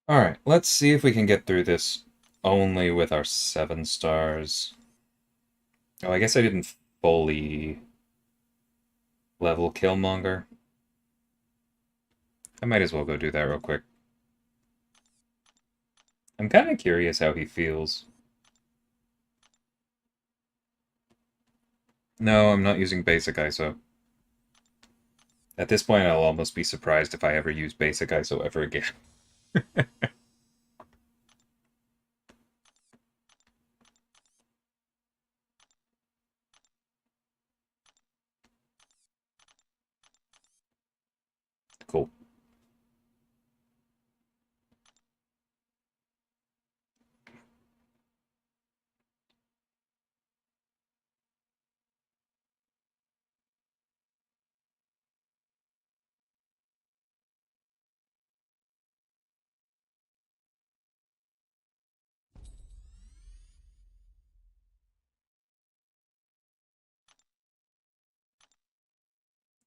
Alright, let's see if we can get through this only with our 7 stars. Oh, I guess I didn't fully level Killmonger. I might as well go do that real quick. I'm kind of curious how he feels. No, I'm not using basic ISO. At this point, I'll almost be surprised if I ever use basic ISO ever again. Cool.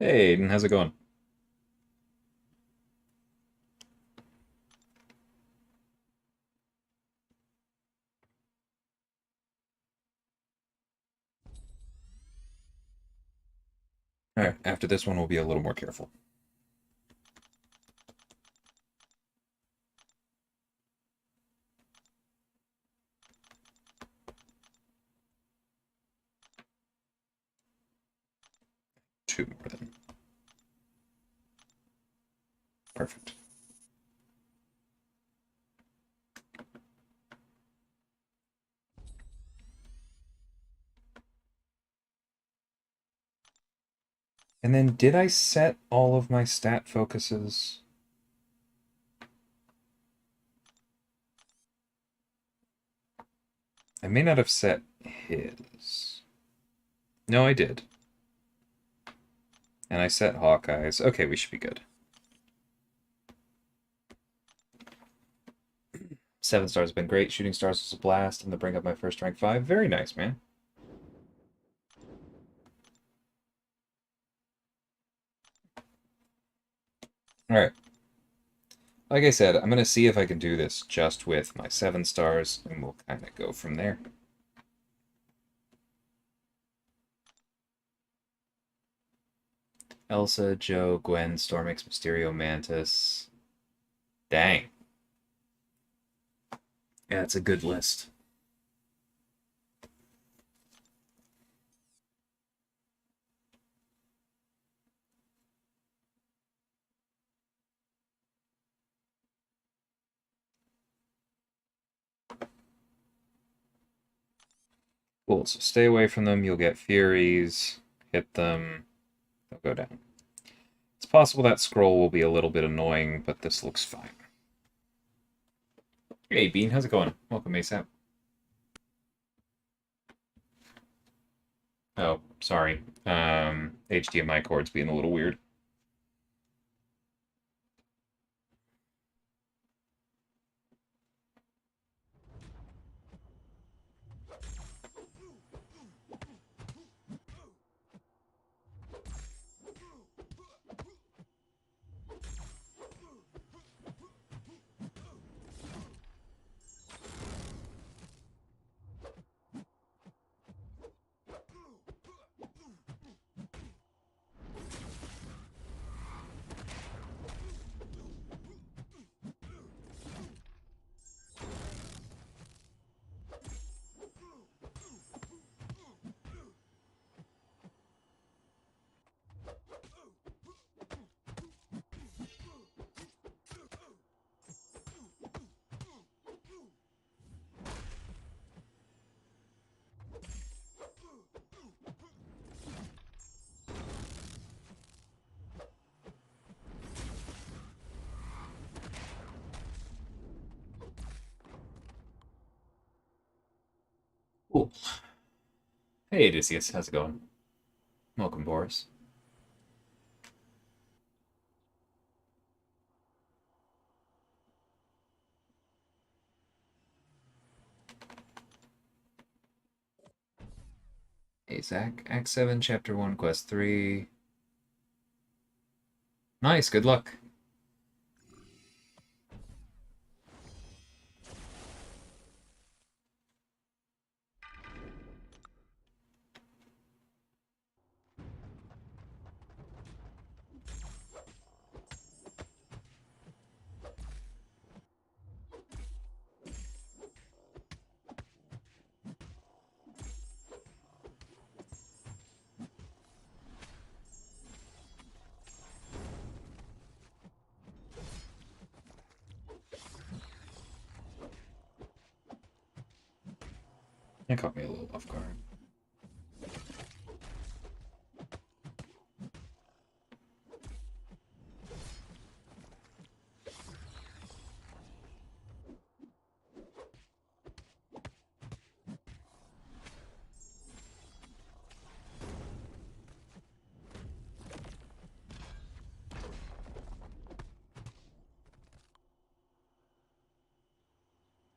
Hey, Aiden, how's it going? Alright, after this one, we'll be a little more careful. Two more then. Perfect. And then did I set all of my stat focuses? I may not have set his. No, I did. And I set Hawkeye's. Okay, we should be good. 7 stars have been great. Shooting stars was a blast. And to bring up my first rank 5. Very nice, man. Alright. Like I said, I'm going to see if I can do this just with my 7 stars, and we'll kind of go from there. Elsa, Joe, Gwen, Stormix, Mysterio, Mantis. Dang. Yeah, it's a good list. Cool, so stay away from them. You'll get Furies. Hit them. They'll go down. It's possible that scroll will be a little bit annoying, but this looks fine. Hey, Bean, how's it going? Welcome, ASAP. Oh, sorry. HDMI cord's being a little weird. Cool. Hey, Odysseus, how's it going? Welcome, Boris. Hey, Zach. Act 7, Chapter 1, Quest 3. Nice, good luck. That caught me a little off guard.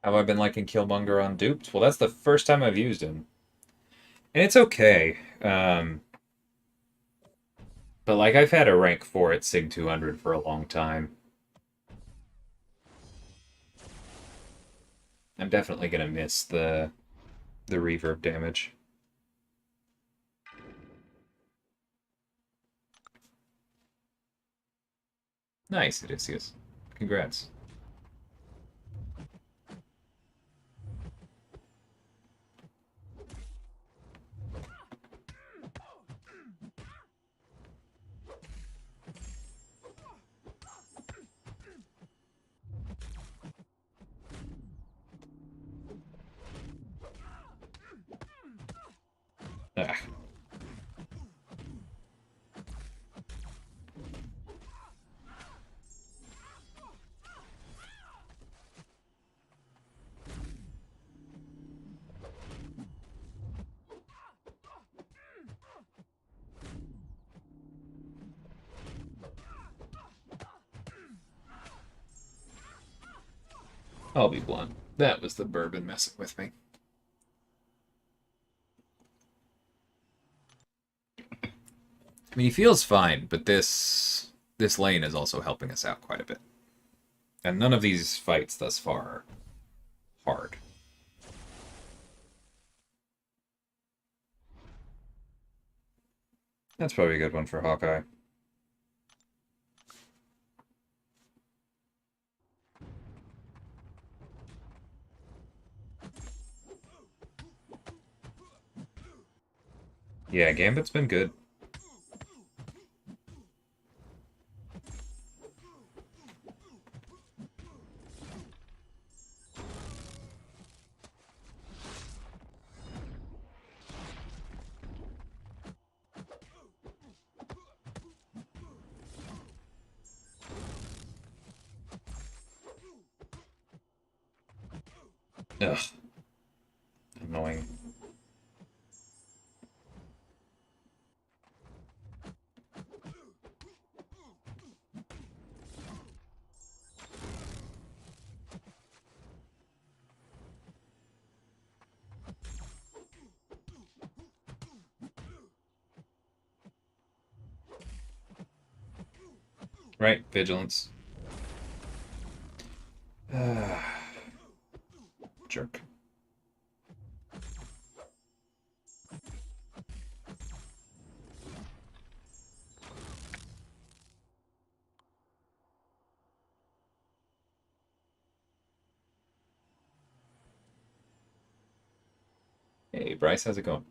Have I been liking Killmonger on Duped? Well, that's the first time I've used him. And it's okay. But like I've had a rank 4 at Sig 200 for a long time. I'm definitely gonna miss the reverb damage. Nice, Odysseus. Congrats. Ah. I'll be blunt. That was the bourbon messing with me. I mean, he feels fine, but this lane is also helping us out quite a bit. And none of these fights thus far are hard. That's probably a good one for Hawkeye. Yeah, Gambit's been good. Ugh. Annoying. Right, vigilance. Jerk. Hey, Bryce, how's it going?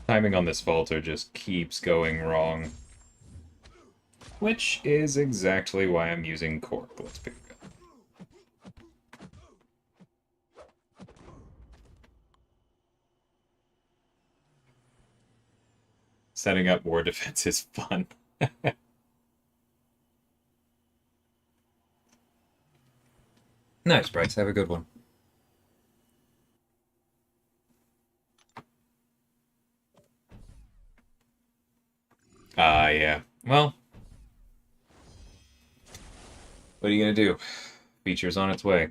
Timing on this falter just keeps going wrong. Which is exactly why I'm using Cork. Let's pick it up. Setting up war defense is fun. Nice, Bryce. Have a good one. Yeah. Well, what are you gonna do? Feature's on its way.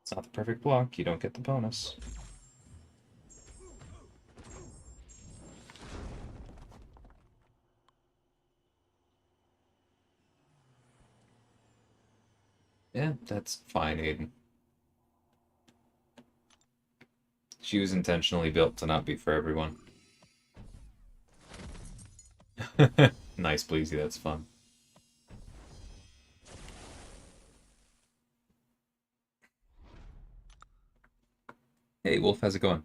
It's not the perfect block. You don't get the bonus. Yeah, that's fine, Aiden. She was intentionally built to not be for everyone. Nice, Bleezy, that's fun. Hey, Wolf, how's it going?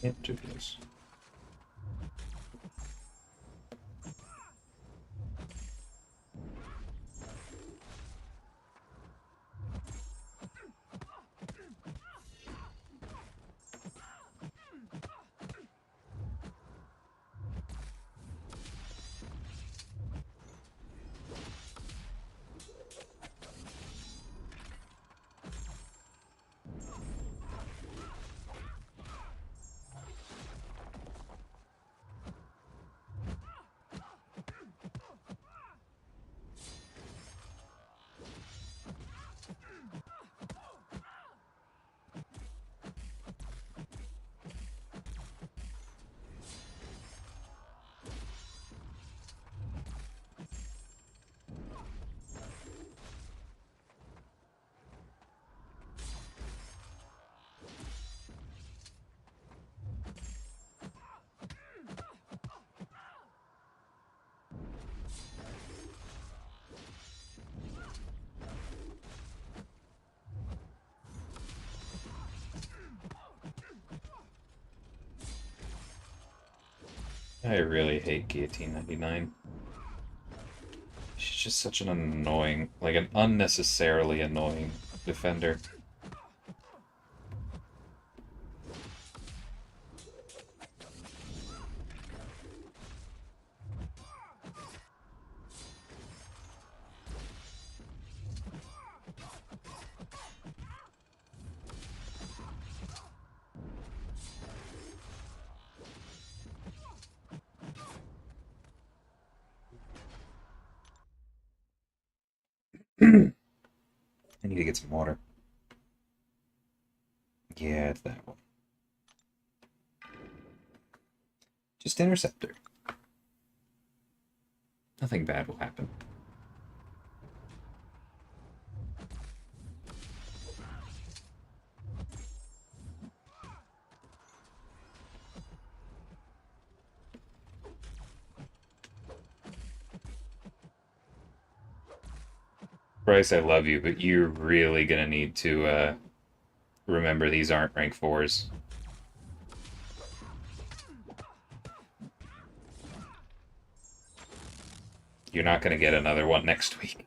Yep, two kills. I really hate Guillotine 99. She's just such an annoying, like an unnecessarily annoying defender. I need to get some water. Yeah, it's that one. Just Interceptor. Nothing bad will happen. Bryce, I love you, but you're really gonna need to remember these aren't rank 4s. You're not gonna get another one next week.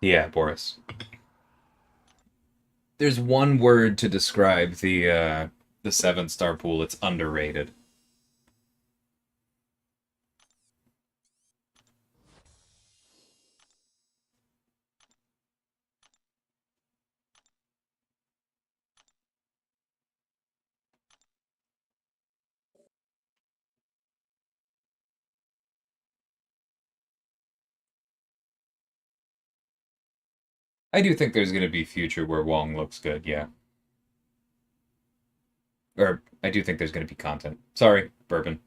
Yeah, Boris. There's one word to describe the 7-star pool. It's underrated. I do think there's going to be future where Wong looks good, yeah. Or I do think there's going to be content. Sorry, bourbon.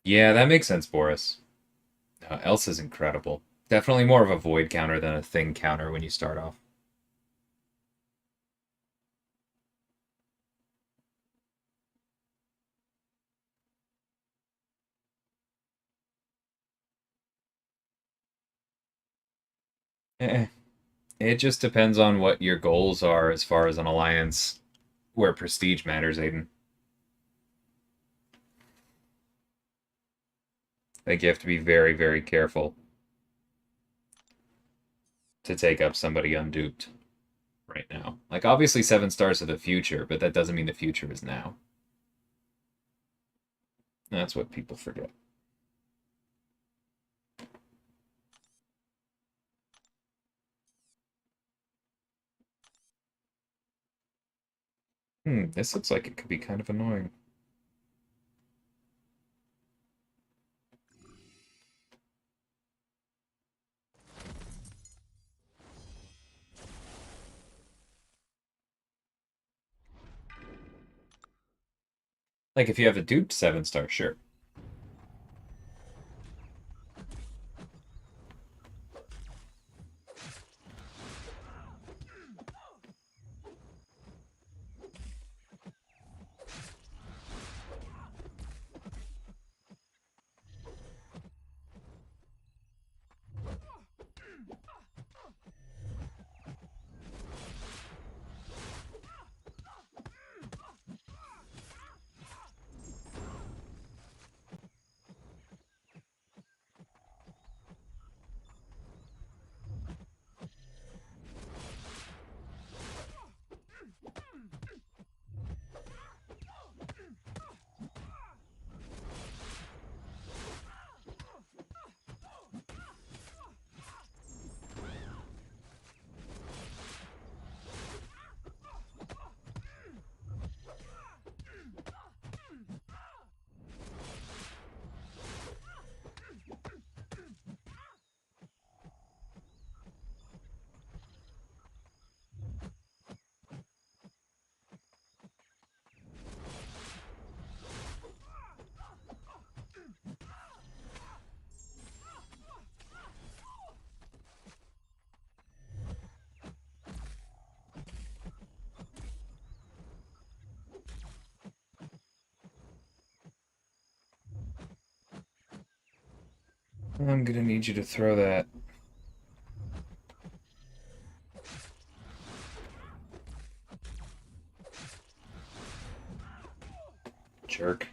Yeah, that makes sense, Boris. Elsa's incredible. Definitely more of a void counter than a thing counter when you start off. Eh, it just depends on what your goals are as far as an alliance where prestige matters, Aiden. Like you have to be very, very careful to take up somebody unduped right now. Like obviously 7 stars are the future, but that doesn't mean the future is now. That's what people forget. This looks like it could be kind of annoying. Like if you have a duped 7-star, sure. I'm gonna need you to throw that. Jerk.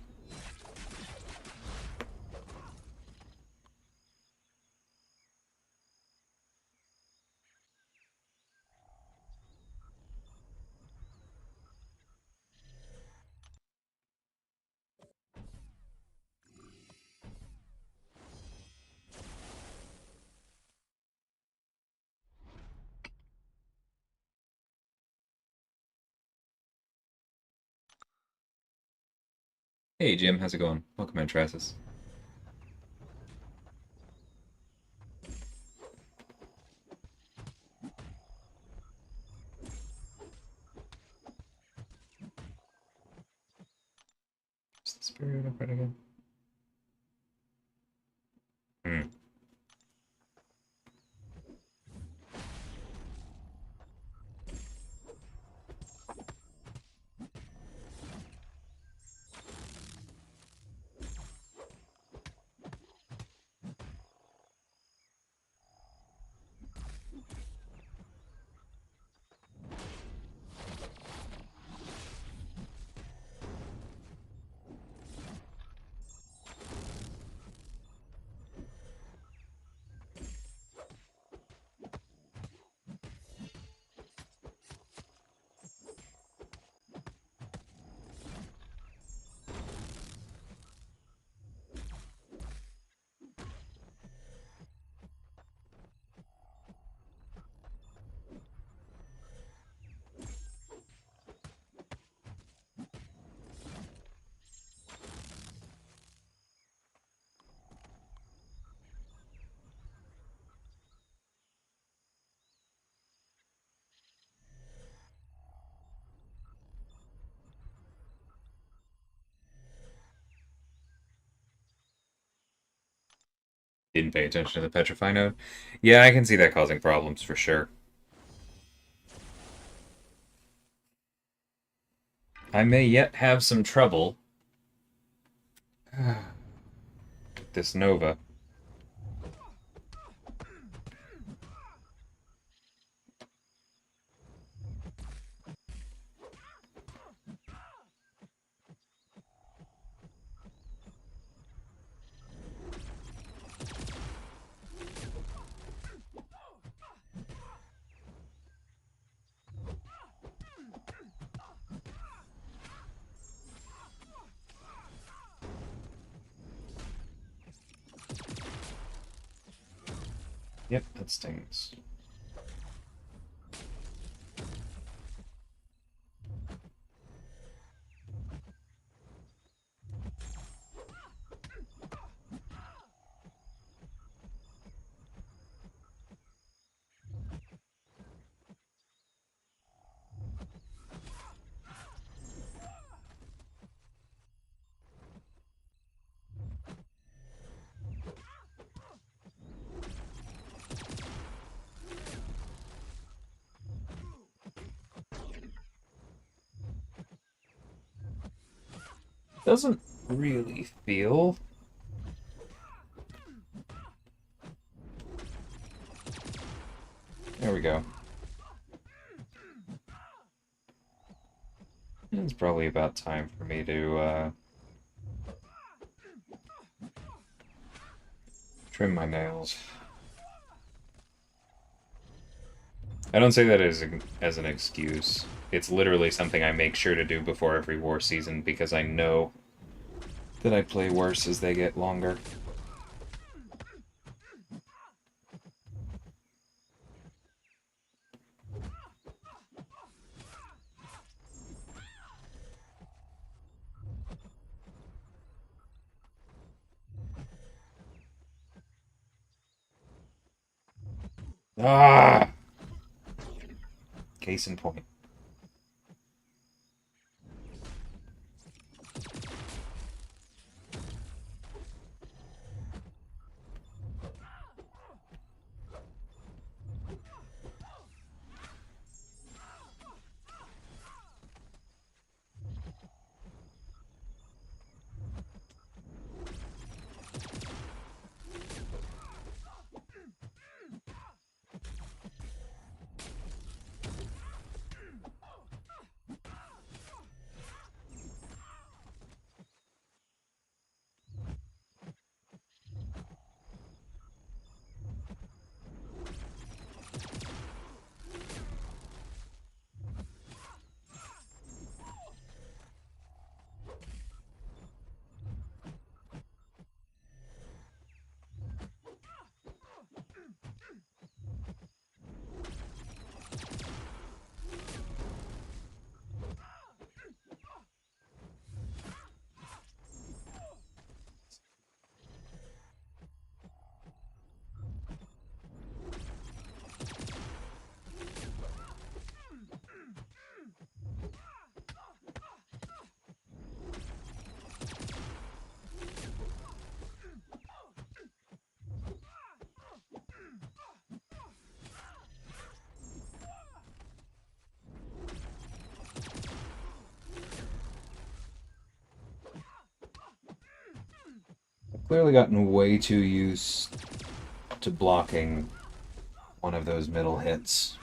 Hey Jim, how's it going? Welcome in, Tracis. Is the spirit up right again? Hmm. Didn't pay attention to the Petrify node. Yeah, I can see that causing problems for sure. I may yet have some trouble with this Nova. Yep, that stings. Doesn't really feel. There we go. It's probably about time for me to trim my nails. I don't say that as an excuse. It's literally something I make sure to do before every war season because I know that I play worse as they get longer. Ah! Case in point. Clearly gotten way too used to blocking one of those middle hits.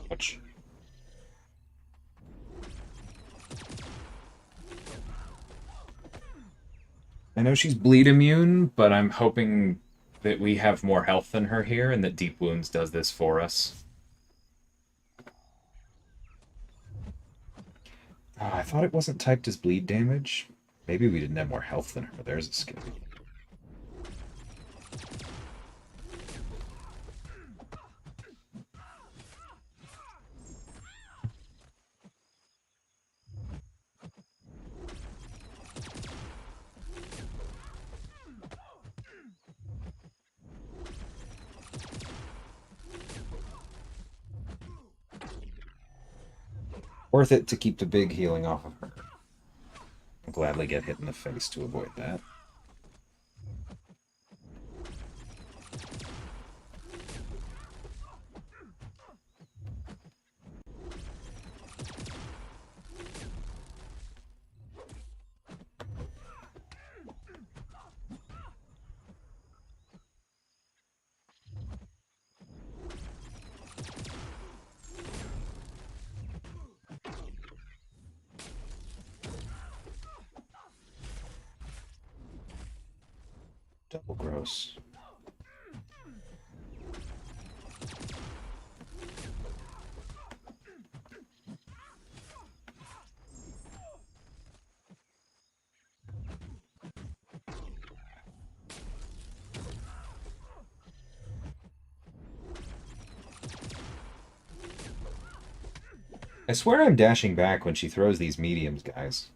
Which I know she's bleed immune, but I'm hoping that we have more health than her here and that Deep Wounds does this for us. Oh, I thought it wasn't typed as bleed damage. Maybe we didn't have more health than her. There's a skill. Worth it to keep the big healing off of her. I'll gladly get hit in the face to avoid that. Double gross. I swear I'm dashing back when she throws these mediums, guys.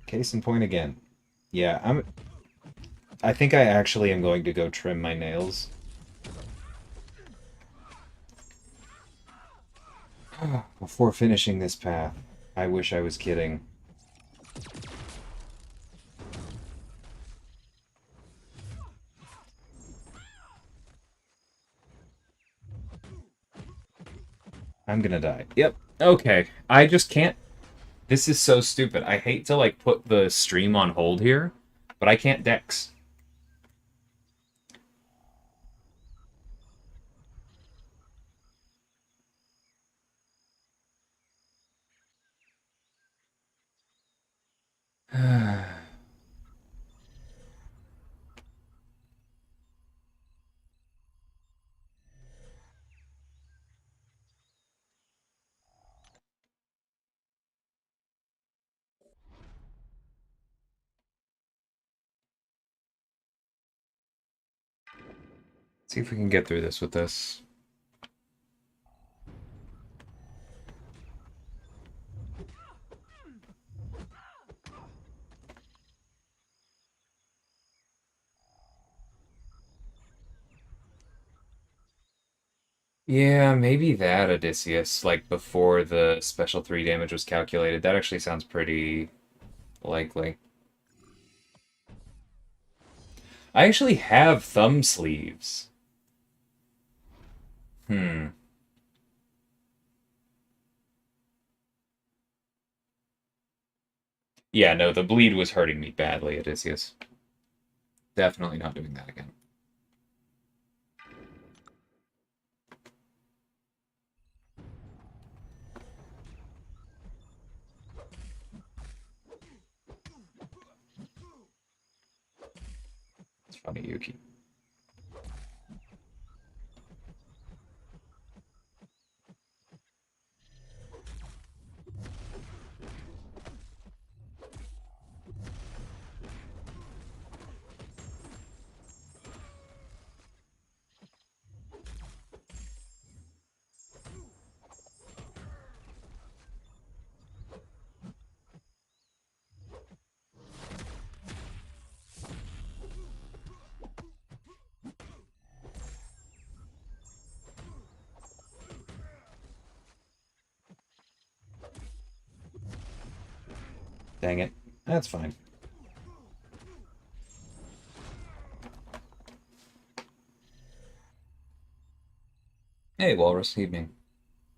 Case in point again. Yeah, I think I actually am going to go trim my nails. Before finishing this path. I wish I was kidding. I'm gonna die. Yep. Okay. I just can't. This is so stupid. I hate to, like, put the stream on hold here, but I can't dex. See if we can get through this with this. Yeah, maybe that, Odysseus, like before the special 3 damage was calculated. That actually sounds pretty likely. I actually have thumb sleeves. Hmm. Yeah, no, the bleed was hurting me badly, Odysseus. Definitely not doing that again. It's funny, Yuki. Dang it. That's fine. Hey, Walrus. Evening.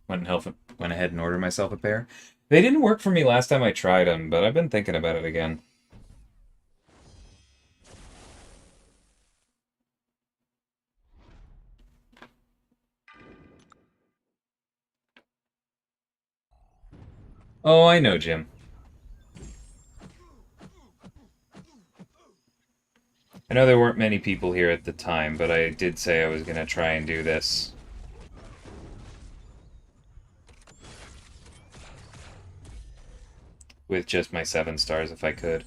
Went ahead and ordered myself a pair. They didn't work for me last time I tried them, but I've been thinking about it again. Oh, I know, Jim. I know there weren't many people here at the time, but I did say I was going to try and do this. With just my 7 stars if I could.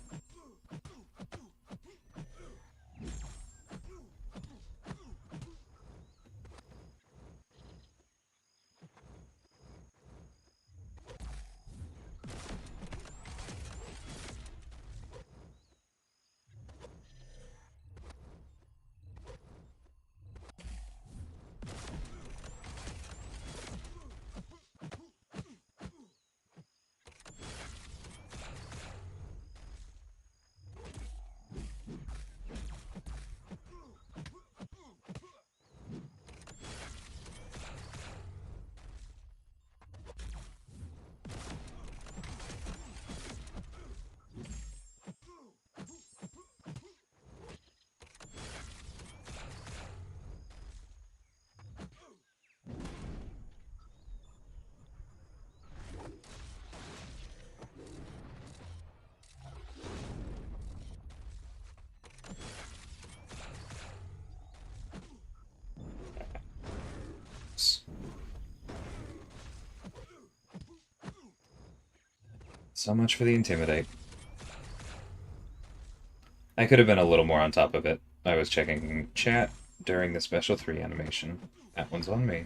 So much for the Intimidate. I could have been a little more on top of it. I was checking chat during the Special 3 animation. That one's on me.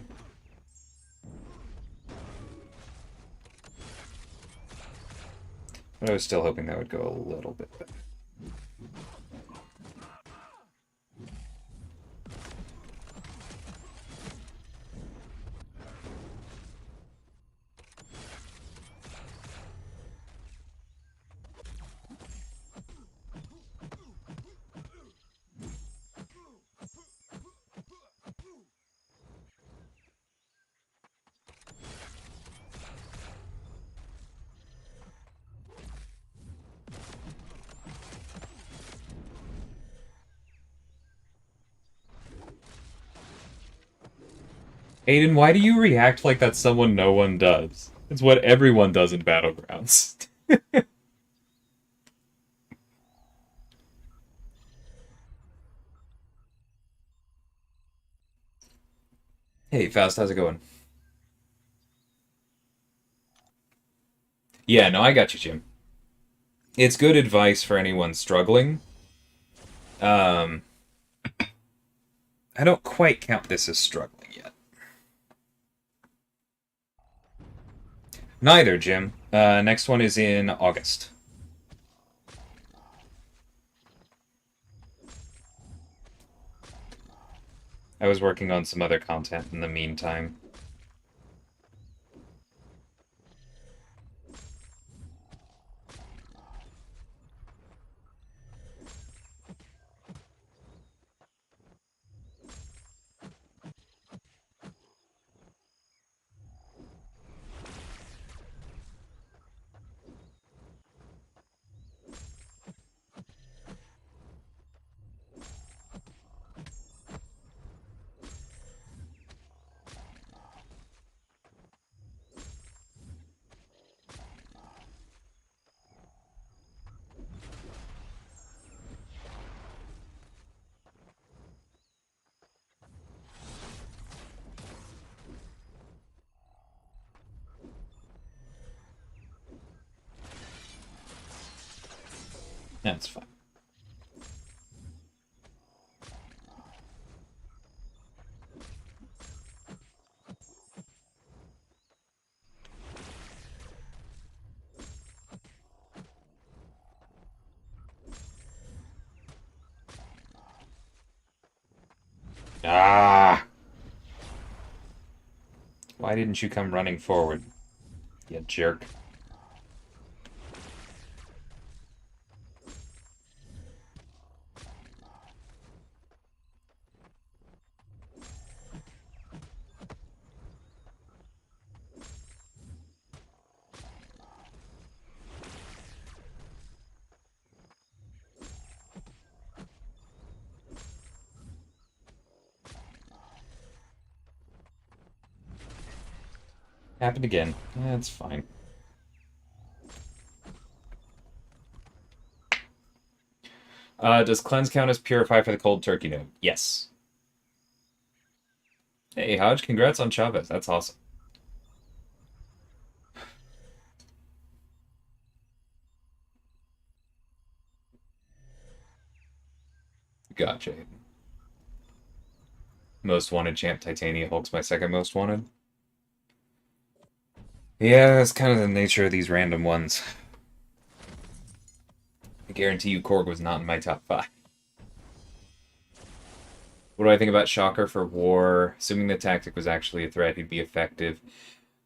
But I was still hoping that would go a little bit better. Aiden, why do you react like that's someone no one does? It's what everyone does in Battlegrounds. Hey, Faust, how's it going? Yeah, no, I got you, Jim. It's good advice for anyone struggling. Um, I don't quite count this as struggling yet. Neither, Jim. Next one is in August. I was working on some other content in the meantime. That's fine. Ah! Why didn't you come running forward, you jerk? Happened again. That's fine. Does cleanse count as purify for the cold turkey node? Yes. Hey, Hodge, congrats on Chavez. That's awesome. Gotcha. Most wanted champ Titania Hulk's my second most wanted. Yeah, that's kind of the nature of these random ones. I guarantee you Korg was not in my top 5. What do I think about Shocker for War? Assuming the tactic was actually a threat, he'd be effective.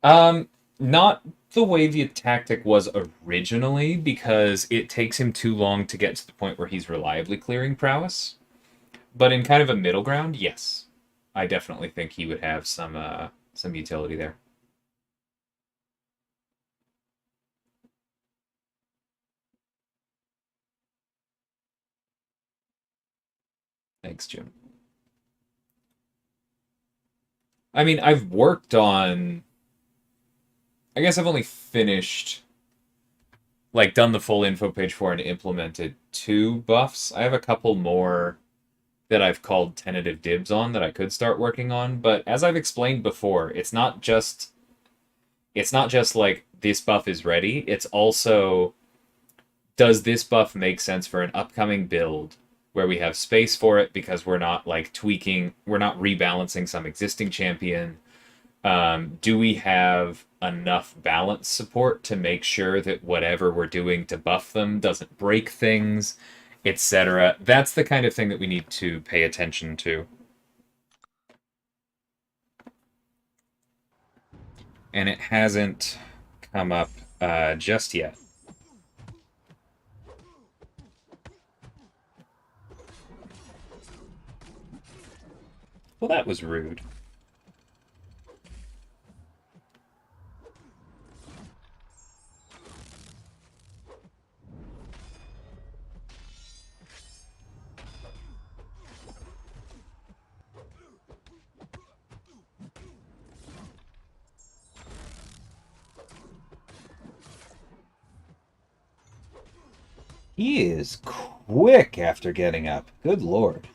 Not the way the tactic was originally, because it takes him too long to get to the point where he's reliably clearing prowess. But in kind of a middle ground, yes. I definitely think he would have some utility there. Thanks, Jim. I mean, I've worked on. I guess I've only finished, like, done the full info page for and implemented 2 buffs. I have a couple more that I've called tentative dibs on that I could start working on. But as I've explained before, it's not just like this buff is ready. It's also, does this buff make sense for an upcoming build where we have space for it because we're not like tweaking, we're not rebalancing some existing champion. Do we have enough balance support to make sure that whatever we're doing to buff them doesn't break things, etc.? That's the kind of thing that we need to pay attention to. And it hasn't come up just yet. Well, that was rude. He is quick after getting up. Good lord.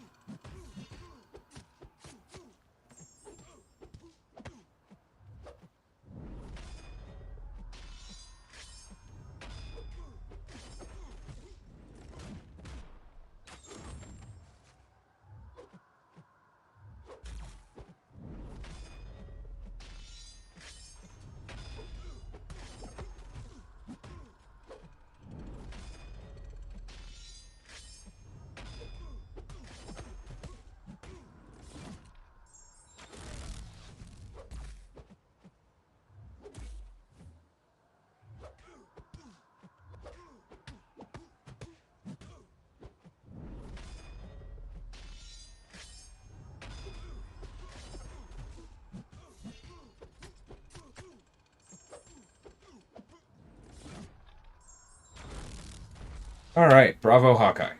All right, bravo, Hawkeye.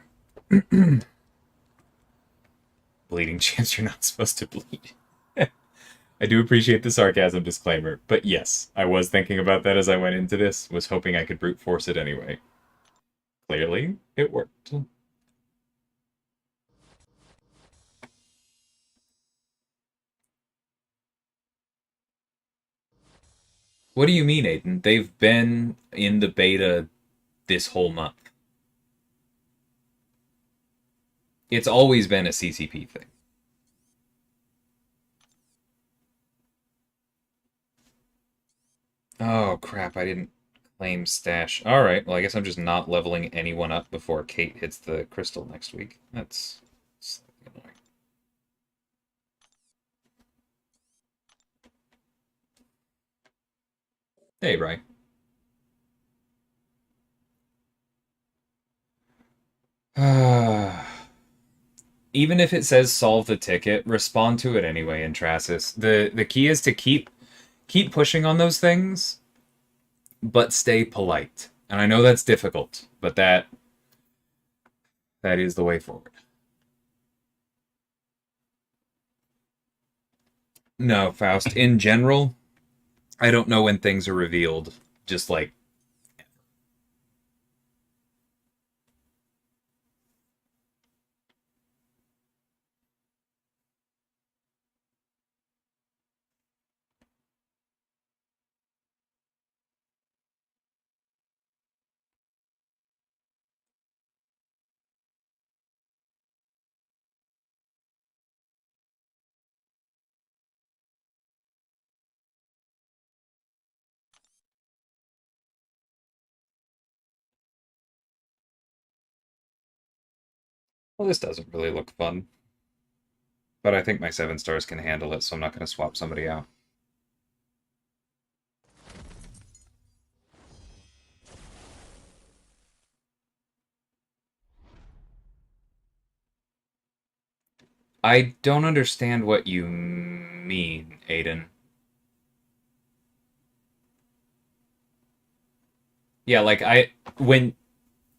Bleeding chance you're not supposed to bleed. I do appreciate the sarcasm disclaimer, but yes, I was thinking about that as I went into this, was hoping I could brute force it anyway. Clearly, it worked. What do you mean, Aiden? They've been in the beta this whole month. It's always been a CCP thing. Oh, crap, I didn't claim stash. Alright, well, I guess I'm just not leveling anyone up before Kate hits the crystal next week. That's annoying. Hey, Bri. Even if it says solve the ticket, respond to it anyway in Trasis. The key is to keep pushing on those things, but stay polite. And I know that's difficult, but that is the way forward. No, Faust, in general, I don't know when things are revealed. Just like, well, this doesn't really look fun. But I think my 7 stars can handle it, so I'm not going to swap somebody out. I don't understand what you mean, Aiden. Yeah, like when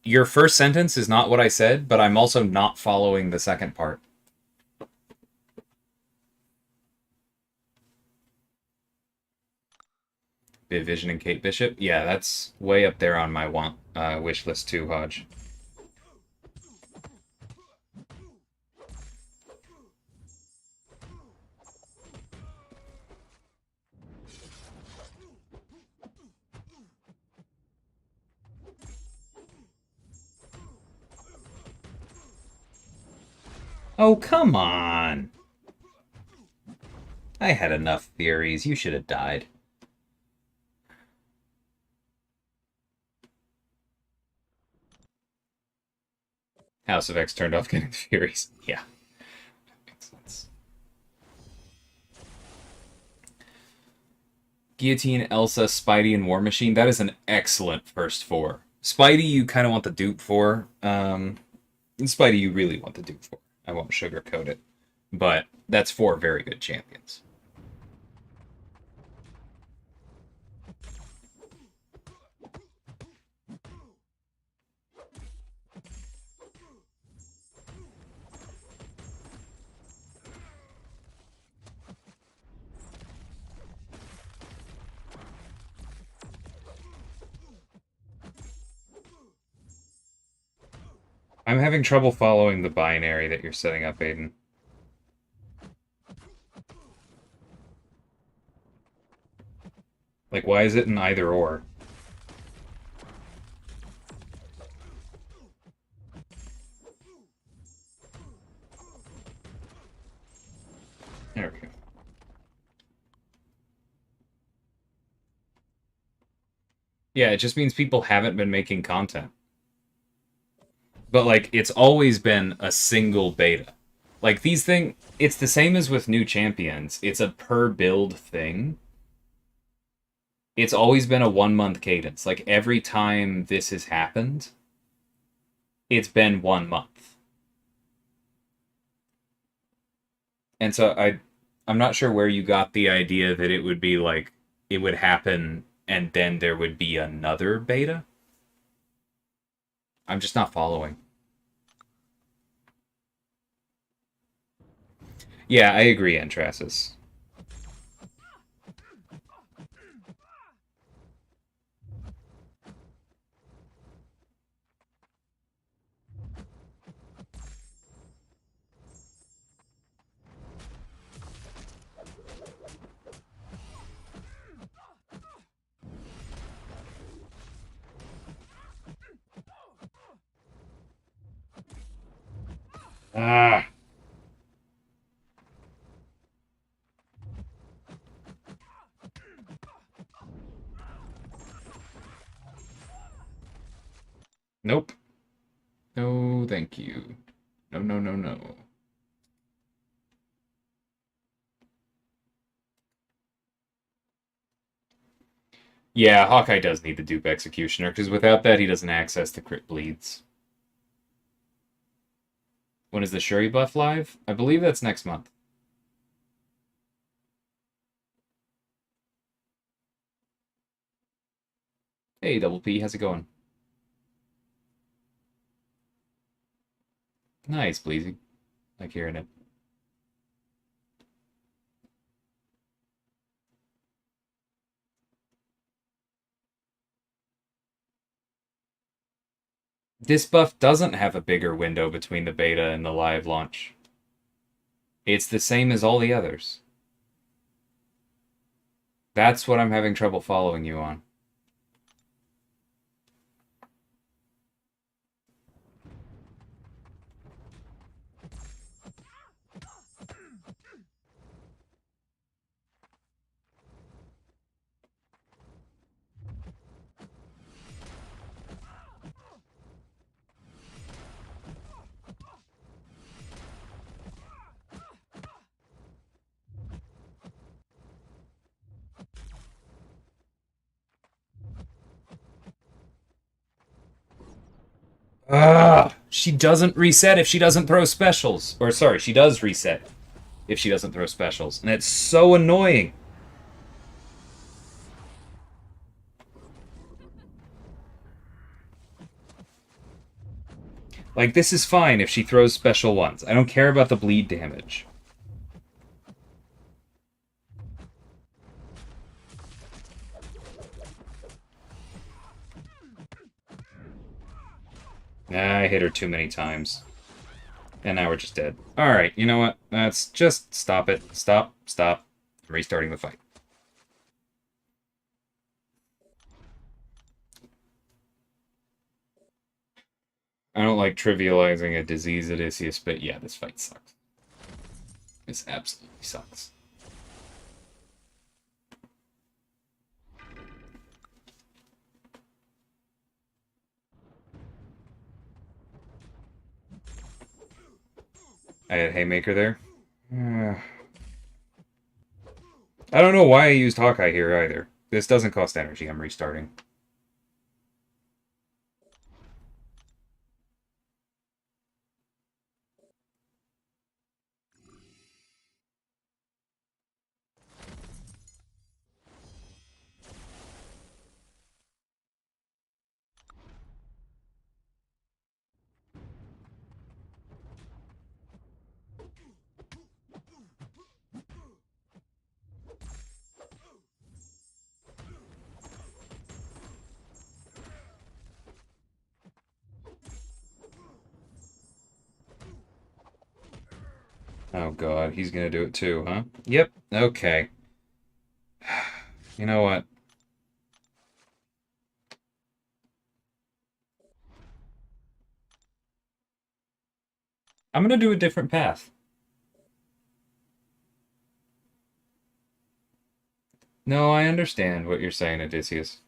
your first sentence is not what I said, but I'm also not following the second part. Vision and Kate Bishop? Yeah, that's way up there on my wish list too, Hodge. Oh, come on! I had enough theories. You should have died. House of X turned off getting the Furies. Yeah. Makes sense. Guillotine, Elsa, Spidey, and War Machine. That is an excellent first 4. Spidey, you kind of want the dupe for. And Spidey, you really want the dupe for. I won't sugarcoat it. But that's 4 very good champions. I'm having trouble following the binary that you're setting up, Aiden. Like, why is it an either or? There we go. Yeah, it just means people haven't been making content. But, like, it's always been a single beta. Like, these things, it's the same as with new champions. It's a per build thing. It's always been a 1 month cadence. Like, every time this has happened, it's been 1 month. And so I'm not sure where you got the idea that it would be like it would happen and then there would be another beta. I'm just not following. Yeah, I agree, Entrasis. Ah. Nope. No, thank you. No, no, no, no. Yeah, Hawkeye does need the dupe executioner, because without that he doesn't access the crit bleeds. When is the Shuri buff live? I believe that's next month. Hey, Double P, how's it going? Nice, Bleezy. Like hearing it. This buff doesn't have a bigger window between the beta and the live launch. It's the same as all the others. That's what I'm having trouble following you on. She doesn't reset if she doesn't throw specials. Or sorry, she does reset if she doesn't throw specials. And it's so annoying. Like, this is fine if she throws special ones. I don't care about the bleed damage. I hit her too many times. And now we're just dead. Alright, you know what? Let's just stop it. Stop. I'm restarting the fight. I don't like trivializing a disease, Odysseus, but yeah, this fight sucks. This absolutely sucks. I had Haymaker there. I don't know why I used Hawkeye here either. This doesn't cost energy. I'm restarting. Oh god, he's gonna do it too, huh? Yep, okay. You know what? I'm gonna do a different path. No, I understand what you're saying, Odysseus.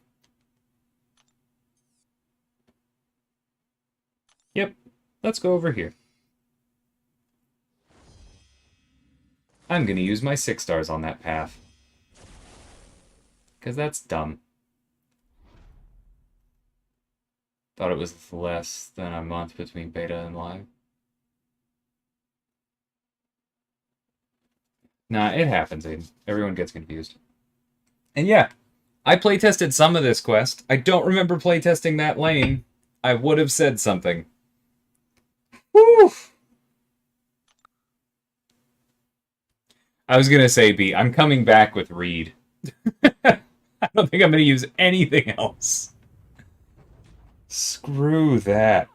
Yep, let's go over here. I'm gonna use my 6 stars on that path. Because that's dumb. Thought it was less than a month between beta and live. Nah, it happens, Aiden. Everyone gets confused. And yeah, I playtested some of this quest. I don't remember playtesting that lane. I would have said something. Woo! I was gonna say, B, I'm coming back with Reed. I don't think I'm gonna use anything else. Screw that.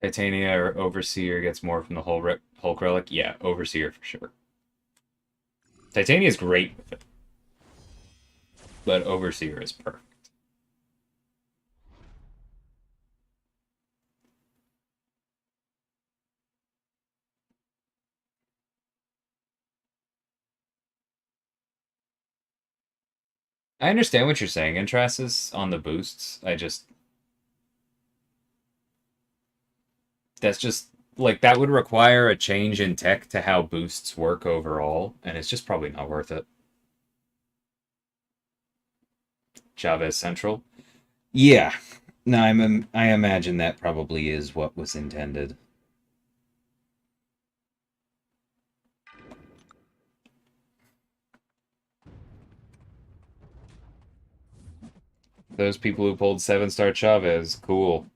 Titania or Overseer gets more from the Hulk Relic? Yeah, Overseer for sure. Titania is great with it. But Overseer is perfect. I understand what you're saying, Entrasis, on the boosts. That's just, like, that would require a change in tech to how boosts work overall, and it's just probably not worth it. Chavez Central. Yeah. No, I imagine that probably is what was intended. Those people who pulled 7-star Chavez, cool.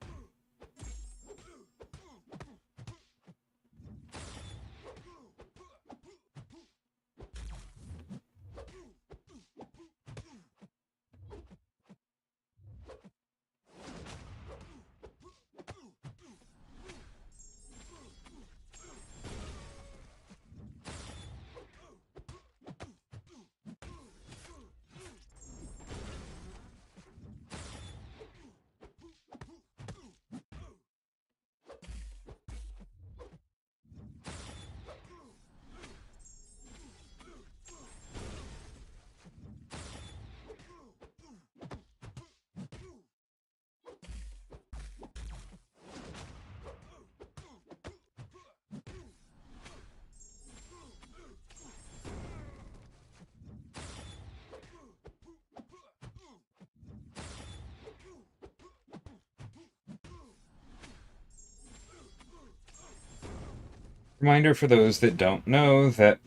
Reminder for those that don't know that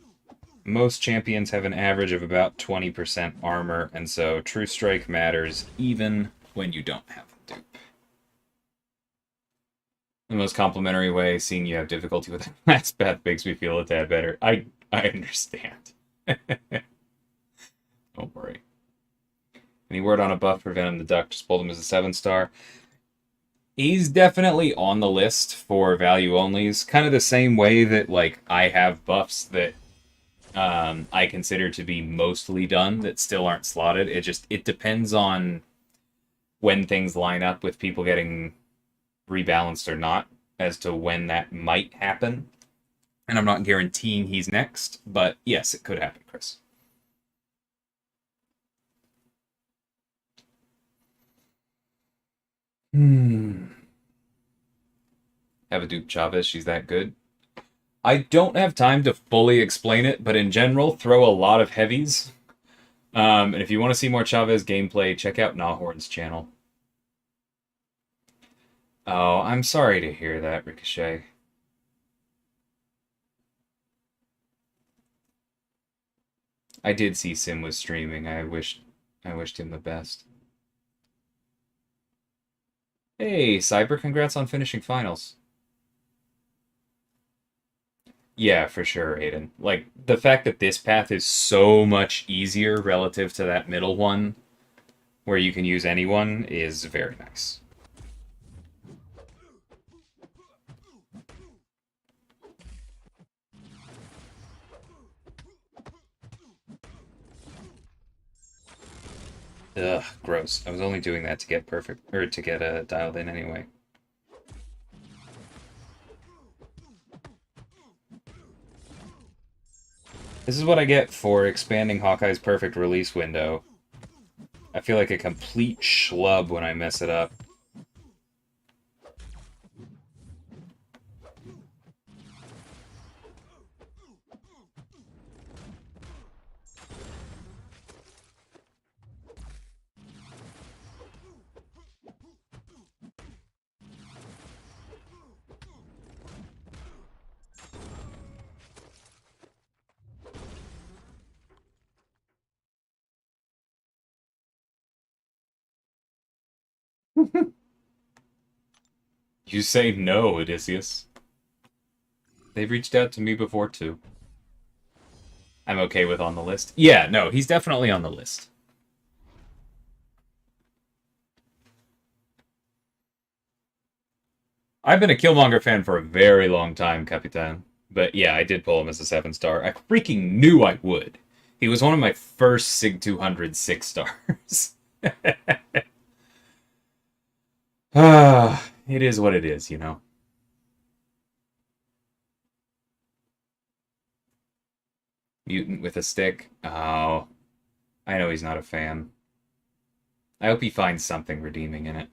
most champions have an average of about 20% armor, and so True Strike matters even when you don't have a dupe. The most complimentary way, seeing you have difficulty with last path makes me feel a tad better. I understand. Don't worry. Any word on a buff for Venom the Duck? Just pulled him as a 7-star. He's definitely on the list for value onlys. Kind of the same way that, like, I have buffs that I consider to be mostly done that still aren't slotted. It depends on when things line up with people getting rebalanced or not as to when that might happen. And I'm not guaranteeing he's next, but yes, it could happen, Chris. Have a Duke Chavez, she's that good. I don't have time to fully explain it, but in general, throw a lot of heavies. And if you want to see more Chavez gameplay, check out Nahorn's channel. Oh, I'm sorry to hear that, Ricochet. I did see Sim was streaming. I wished him the best. Hey, Cyber, congrats on finishing finals. Yeah, for sure, Aiden. Like, the fact that this path is so much easier relative to that middle one, where you can use anyone, is very nice. Ugh, gross. I was only doing that to get perfect, or to get dialed in anyway. This is what I get for expanding Hawkeye's perfect release window. I feel like a complete schlub when I mess it up. You say no, Odysseus. They've reached out to me before, too. I'm okay with on the list. Yeah, no, he's definitely on the list. I've been a Killmonger fan for a very long time, Capitan. But yeah, I did pull him as a 7-star. I freaking knew I would. He was one of my first Sig 200 6-stars. It is what it is, you know. Mutant with a stick. Oh, I know he's not a fan. I hope he finds something redeeming in it.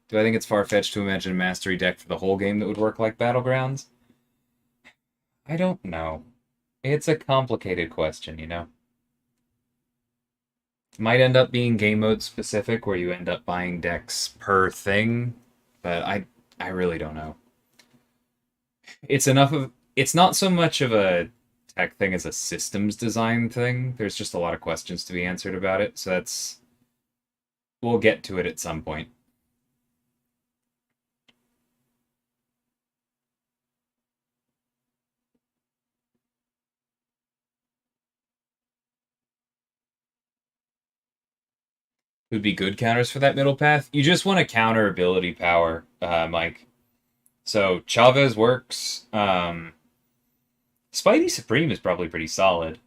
Do I think it's far-fetched to imagine a mastery deck for the whole game that would work like Battlegrounds? I don't know. It's a complicated question, you know? It might end up being game mode specific, where you end up buying decks per thing, but I really don't know. It's not so much of a tech thing as a systems design thing. There's just a lot of questions to be answered about it, so we'll get to it at some point. Would be good counters for that middle path. You just want to counter ability power, Mike. So Chavez works. Spidey Supreme is probably pretty solid,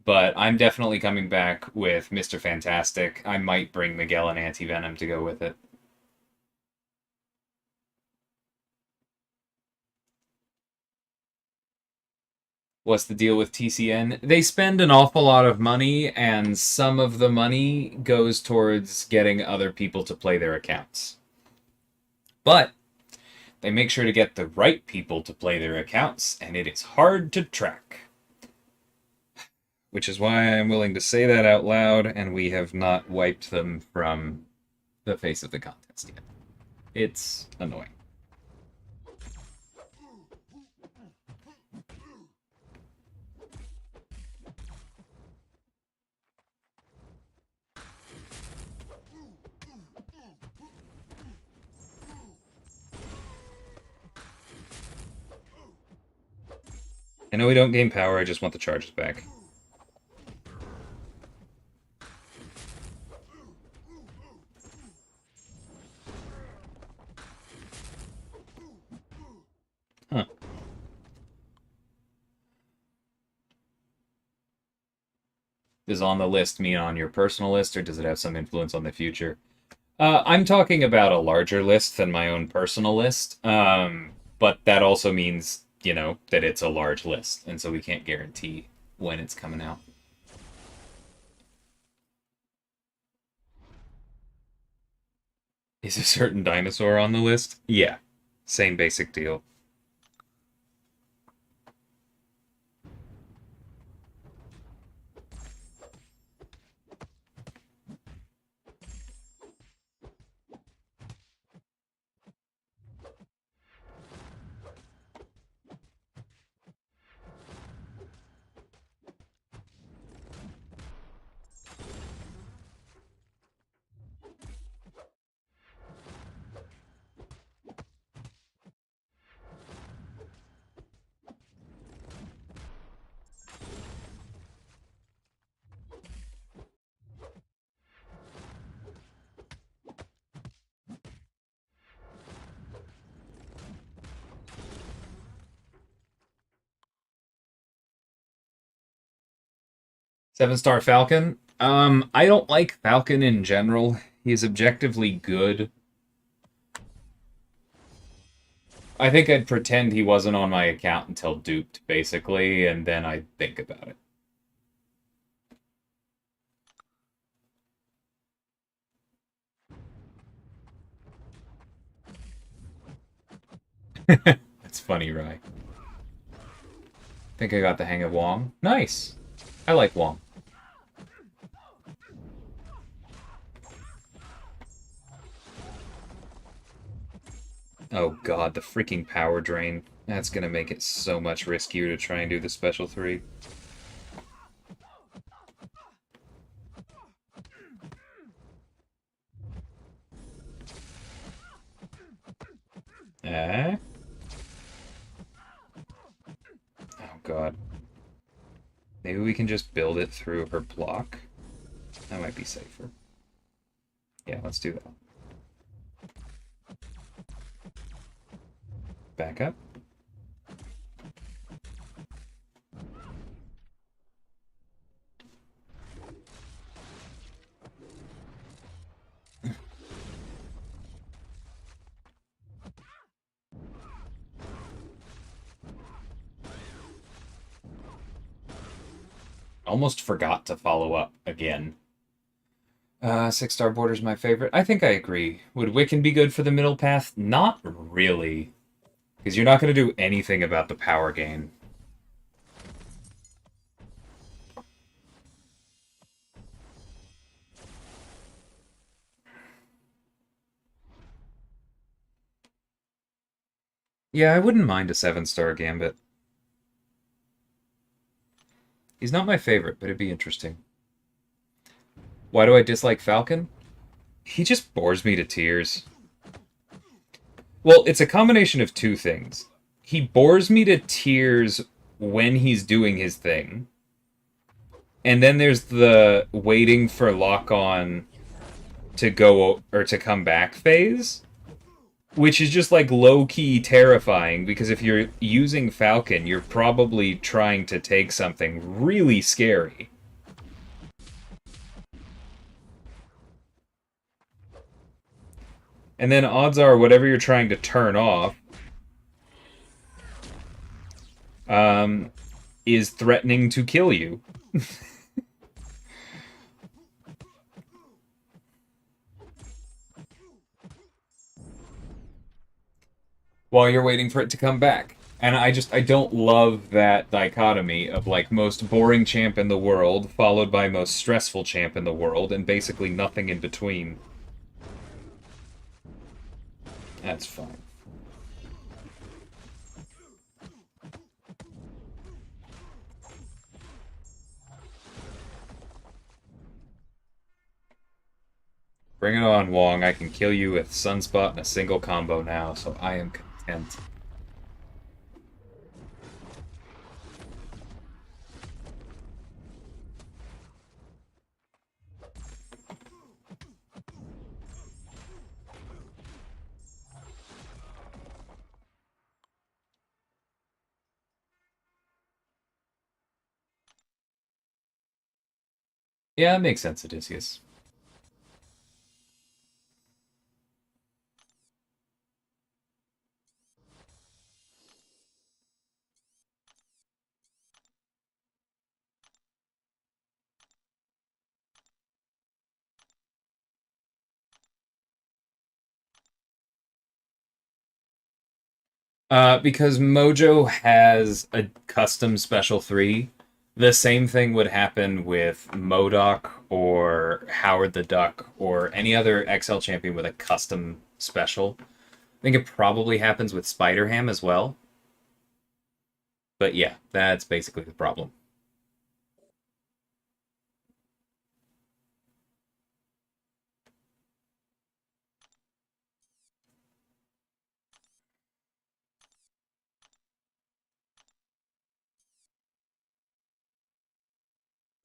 but I'm definitely coming back with Mr. Fantastic. I might bring Miguel and Anti-Venom to go with it. What's the deal with TCN? They spend an awful lot of money, and some of the money goes towards getting other people to play their accounts. But they make sure to get the right people to play their accounts, and it is hard to track. Which is why I'm willing to say that out loud, and we have not wiped them from the face of the contest yet. It's annoying. I know we don't gain power, I just want the charges back. Huh. Does on the list mean on your personal list, or does it have some influence on the future? I'm talking about a larger list than my own personal list, but that also means, you know, that it's a large list, and so we can't guarantee when it's coming out. Is a certain dinosaur on the list? Yeah. Same basic deal. Seven-star Falcon. I don't like Falcon in general. He's objectively good. I think I'd pretend he wasn't on my account until duped, basically, and then I'd think about it. That's funny, Rye. Think I got the hang of Wong. Nice. I like Wong. Oh god, the freaking power drain. That's gonna make it so much riskier to try and do the special 3. Eh? Oh god. Maybe we can just build it through her block? That might be safer. Yeah, let's do that. Back up. Almost forgot to follow up again. 6-star border's my favorite. I think I agree. Would Wiccan be good for the middle path? Not really. Because you're not going to do anything about the power gain. Yeah, I wouldn't mind a 7-star Gambit. He's not my favorite, but it'd be interesting. Why do I dislike Falcon? He just bores me to tears. Well, it's a combination of two things. He bores me to tears when he's doing his thing. And then there's the waiting for lock-on to go or to come back phase, which is just like low-key terrifying, because if you're using Falcon, you're probably trying to take something really scary. And then odds are whatever you're trying to turn off is threatening to kill you. While you're waiting for it to come back. And I don't love that dichotomy of, like, most boring champ in the world, followed by most stressful champ in the world, and basically nothing in between. That's fine. Bring it on, Wong. I can kill you with Sunspot in a single combo now, so I am content. Yeah, it makes sense, Odysseus. Because Mojo has a custom special 3, the same thing would happen with Modok or Howard the Duck or any other XL champion with a custom special. I think it probably happens with Spider-Ham as well. But yeah, that's basically the problem.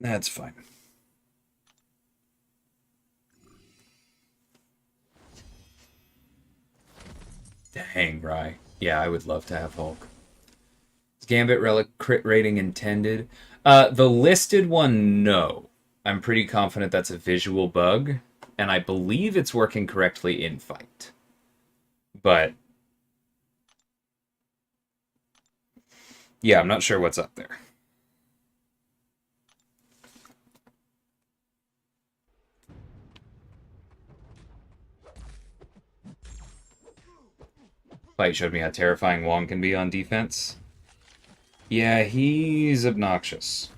That's fine. Dang, Rye. Yeah, I would love to have Hulk. Is Gambit Relic crit rating intended? The listed one, no. I'm pretty confident that's a visual bug, and I believe it's working correctly in fight. But yeah, I'm not sure what's up there. Fight showed me how terrifying Wong can be on defense. Yeah, he's obnoxious.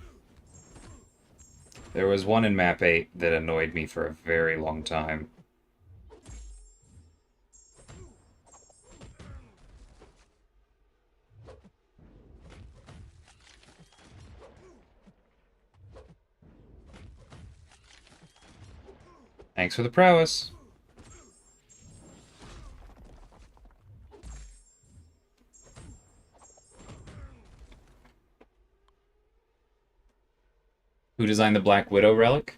There was one in map 8 that annoyed me for a very long time. Thanks for the prowess. Who designed the Black Widow relic?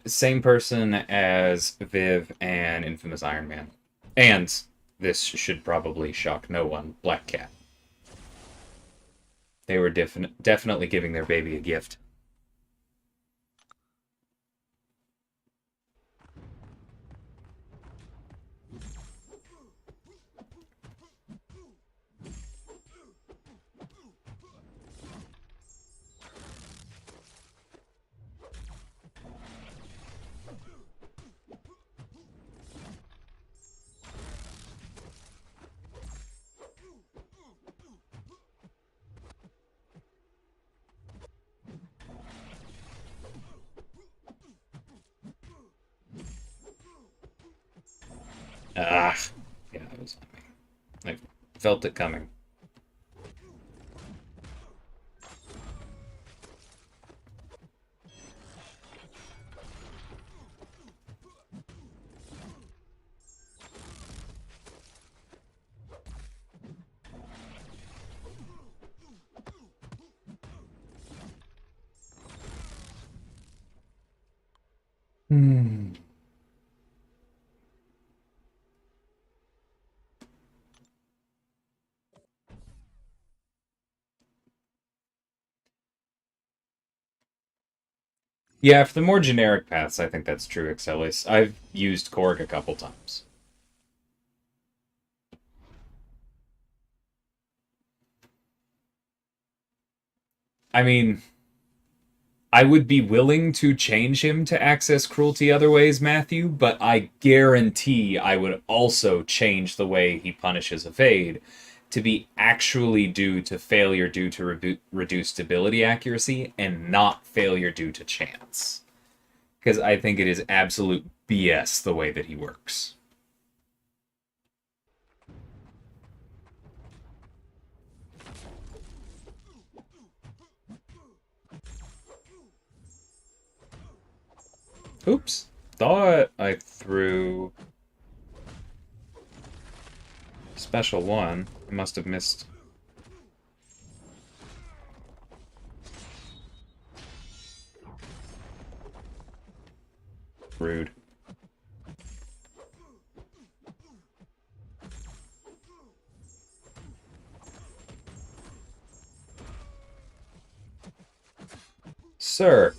Same person as Viv and Infamous Iron Man. And, this should probably shock no one, Black Cat. They were definitely giving their baby a gift. Ah, yeah, it was on me. I felt it coming. Hmm. Yeah, for the more generic paths, I think that's true, Excelis. I've used Korg a couple times. I mean, I would be willing to change him to access cruelty other ways, Matthew, but I guarantee I would also change the way he punishes evade to be actually due to failure due to reduced ability accuracy and not failure due to chance. Because I think it is absolute BS the way that he works. Oops. Thought I threw special one. I must have missed. Rude. Sir.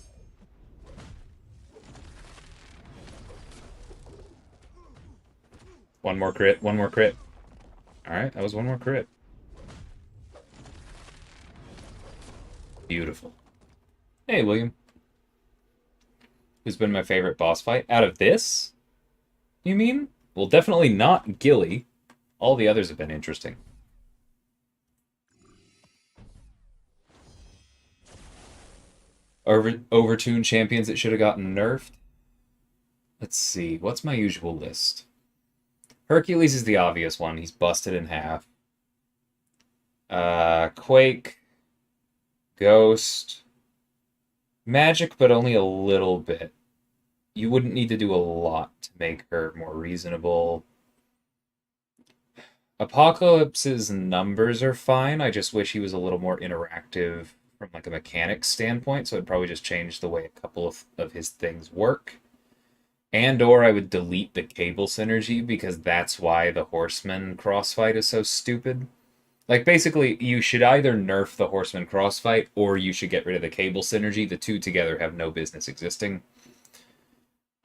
One more crit, one more crit. Alright, that was one more crit. Beautiful. Hey, William. Who's been my favorite boss fight? Out of this? You mean? Well, definitely not Gilly. All the others have been interesting. Overtuned champions that should have gotten nerfed? Let's see. What's my usual list? Hercules is the obvious one. He's busted in half. Quake. Ghost. Magic, but only a little bit. You wouldn't need to do a lot to make her more reasonable. Apocalypse's numbers are fine. I just wish he was a little more interactive from like a mechanics standpoint, so I'd probably just change the way a couple of his things work. And or I would delete the cable synergy because that's why the Horseman crossfight is so stupid. Like basically you should either nerf the Horseman crossfight or you should get rid of the cable synergy. The two together have no business existing.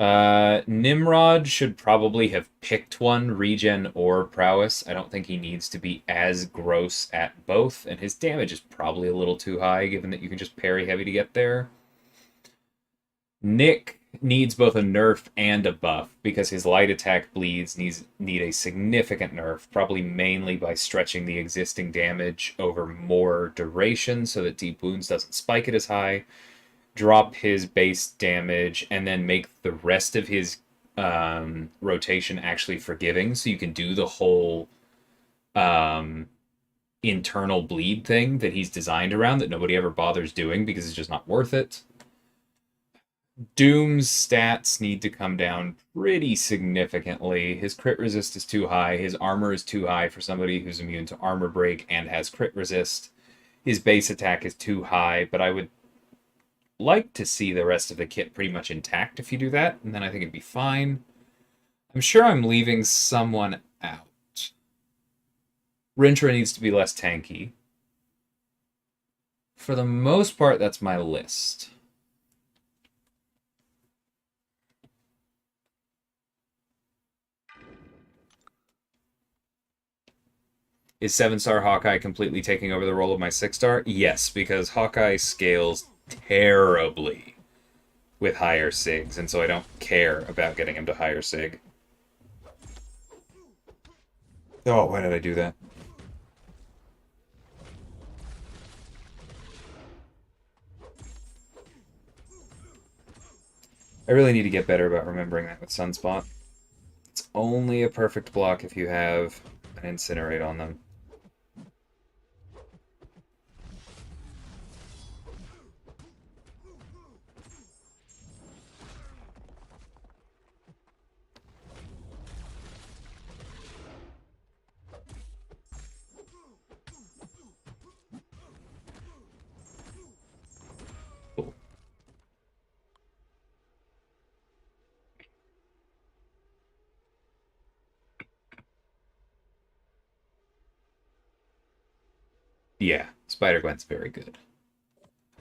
Nimrod should probably have picked one, regen or prowess. I don't think he needs to be as gross at both, and his damage is probably a little too high given that you can just parry heavy to get there. Nick needs both a nerf and a buff because his light attack bleeds need a significant nerf, probably mainly by stretching the existing damage over more duration so that deep wounds doesn't spike it as high, drop his base damage, and then make the rest of his rotation actually forgiving so you can do the whole internal bleed thing that he's designed around that nobody ever bothers doing because it's just not worth it. Doom's stats need to come down pretty significantly. His crit resist is too high. His armor is too high for somebody who's immune to armor break and has crit resist. His base attack is too high, but I would like to see the rest of the kit pretty much intact if you do that, and then I think it'd be fine. I'm sure I'm leaving someone out. Rintra needs to be less tanky. For the most part, that's my list. Is 7-star Hawkeye completely taking over the role of my 6-star? Yes, because Hawkeye scales terribly with higher SIGs, and so I don't care about getting him to higher SIG. Oh, why did I do that? I really need to get better about remembering that with Sunspot. It's only a perfect block if you have an Incinerate on them. Cool. Yeah, Spider-Gwen's very good.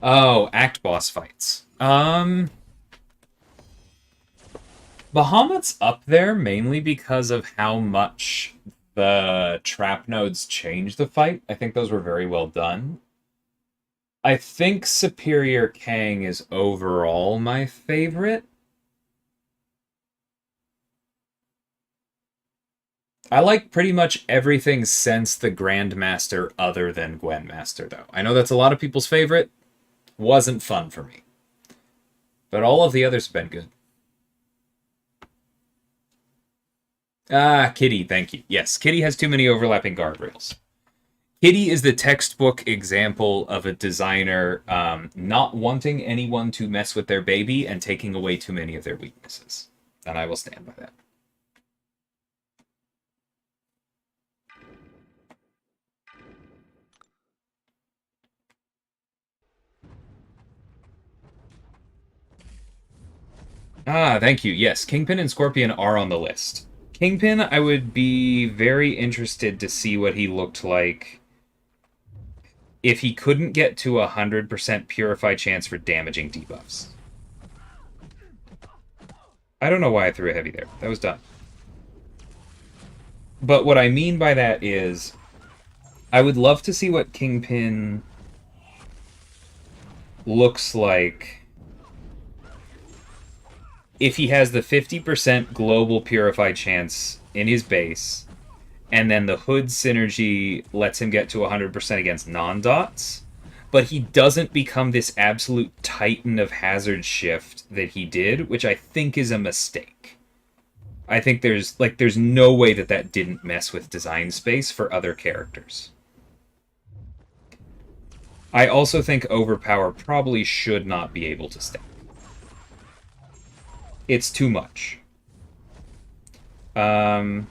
Oh, act boss fights. Bahamut's up there mainly because of how much the trap nodes change the fight. I think those were very well done. I think Superior Kang is overall my favorite. I like pretty much everything since the Grandmaster other than Gwenmaster, though. I know that's a lot of people's favorite. Wasn't fun for me. But all of the others have been good. Ah, Kitty, thank you. Yes, Kitty has too many overlapping guardrails. Kitty is the textbook example of a designer not wanting anyone to mess with their baby and taking away too many of their weaknesses. And I will stand by that. Ah, thank you. Yes, Kingpin and Scorpion are on the list. Kingpin, I would be very interested to see what he looked like if he couldn't get to 100% Purify chance for damaging debuffs. I don't know why I threw a heavy there. That was dumb. But what I mean by that is, I would love to see what Kingpin looks like if he has the 50% global Purify chance in his base, and then the Hood synergy lets him get to 100% against non-dots, but he doesn't become this absolute titan of hazard shift that he did, which I think is a mistake. I think there's no way that didn't mess with design space for other characters. I also think Overpower probably should not be able to stack. It's too much. And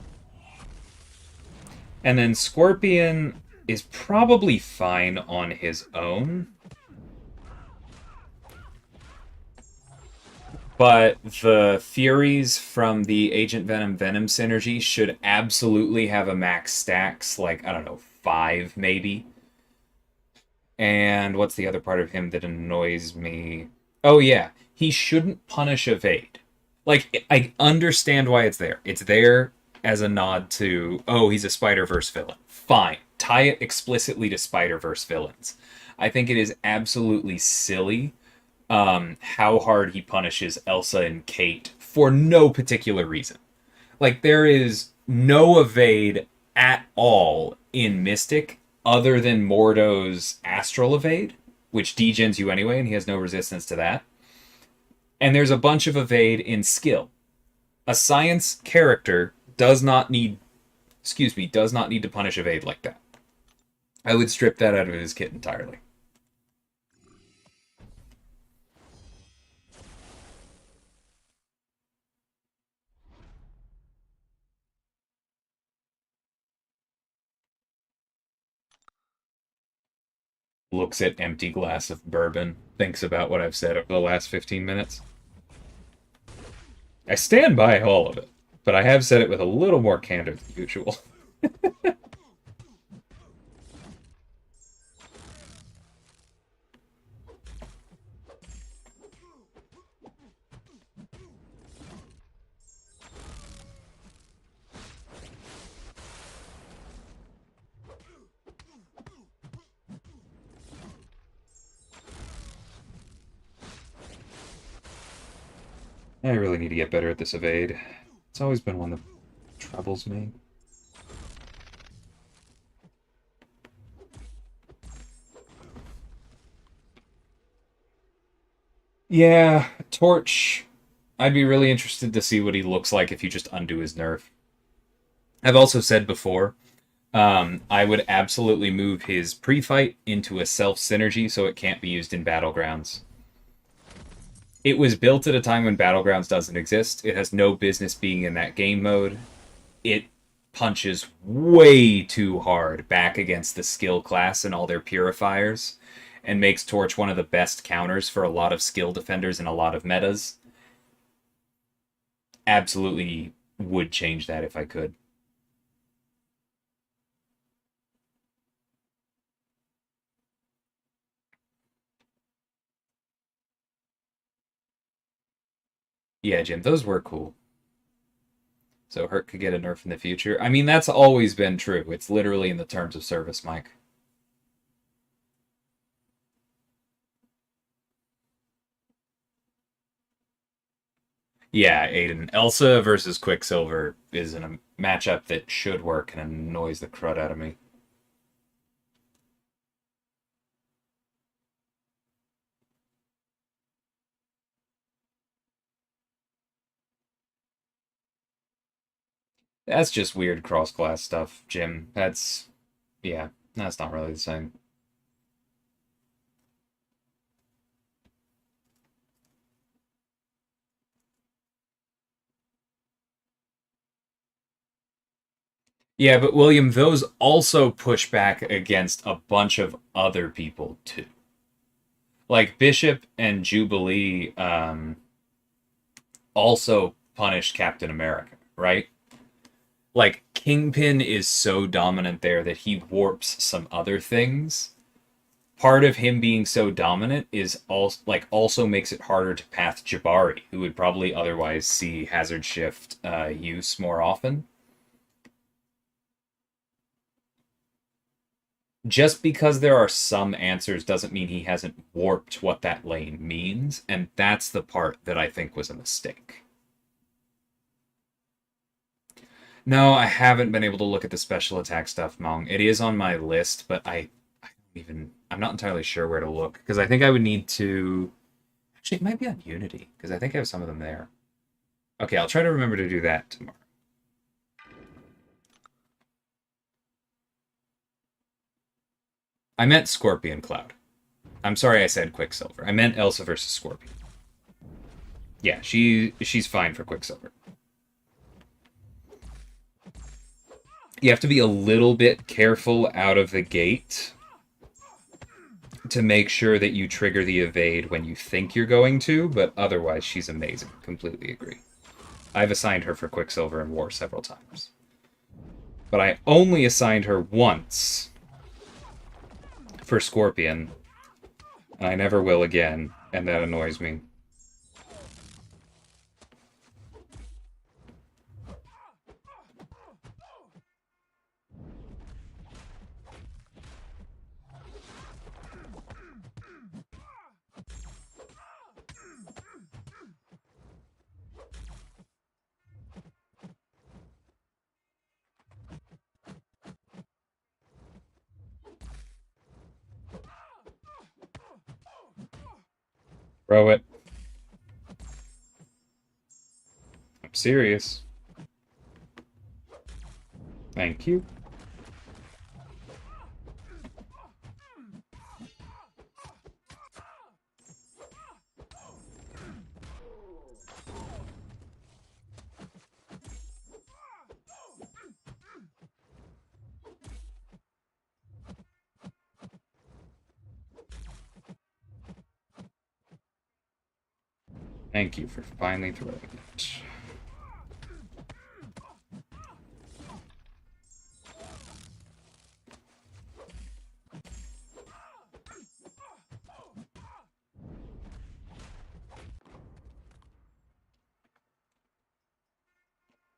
then Scorpion is probably fine on his own. But the Furies from the Agent Venom synergy should absolutely have a max stacks, like, I don't know, 5 maybe. And what's the other part of him that annoys me? Oh yeah, he shouldn't punish evade. Like, I understand why it's there. It's there as a nod to, oh, he's a Spider-Verse villain. Fine. Tie it explicitly to Spider-Verse villains. I think it is absolutely silly how hard he punishes Elsa and Kate for no particular reason. Like, there is no evade at all in Mystic other than Mordo's Astral Evade, which degens you anyway, and he has no resistance to that. And there's a bunch of evade in skill. A science character does not need to punish evade like that. I would strip that out of his kit entirely. Looks at empty glass of bourbon, thinks about what I've said over the last 15 minutes. I stand by all of it, but I have said it with a little more candor than usual. I really need to get better at this evade. It's always been one that troubles me. Yeah, Torch. I'd be really interested to see what he looks like if you just undo his nerf. I've also said before, I would absolutely move his pre-fight into a self-synergy so it can't be used in Battlegrounds. It was built at a time when Battlegrounds doesn't exist. It has no business being in that game mode. It punches way too hard back against the skill class and all their purifiers, and makes Torch one of the best counters for a lot of skill defenders and a lot of metas. Absolutely would change that if I could. Yeah, Jim, those were cool. So Hurt could get a nerf in the future. I mean, that's always been true. It's literally in the terms of service, Mike. Yeah, Aiden. Elsa versus Quicksilver is a matchup that should work and annoys the crud out of me. That's just weird cross-class stuff, Jim. Yeah, that's not really the same. Yeah, but William, those also push back against a bunch of other people too. Like Bishop and Jubilee also punished Captain America, right? Like Kingpin is so dominant there that he warps some other things. Part of him being so dominant is also makes it harder to path Jabari, who would probably otherwise see Hazard Shift use more often. Just because there are some answers doesn't mean he hasn't warped what that lane means, and that's the part that I think was a mistake. No, I haven't been able to look at the special attack stuff, Mong. It is on my list, but I'm not entirely sure where to look because I think I would need to. Actually, it might be on Unity because I think I have some of them there. Okay, I'll try to remember to do that tomorrow. I meant Scorpion Cloud. I'm sorry I said Quicksilver. I meant Elsa versus Scorpion. Yeah, she's fine for Quicksilver. You have to be a little bit careful out of the gate to make sure that you trigger the evade when you think you're going to, but otherwise she's amazing. Completely agree. I've assigned her for Quicksilver in War several times. But I only assigned her once for Scorpion, and I never will again, and that annoys me. Throw it. I'm serious. Thank you. Thank you for finally throwing it.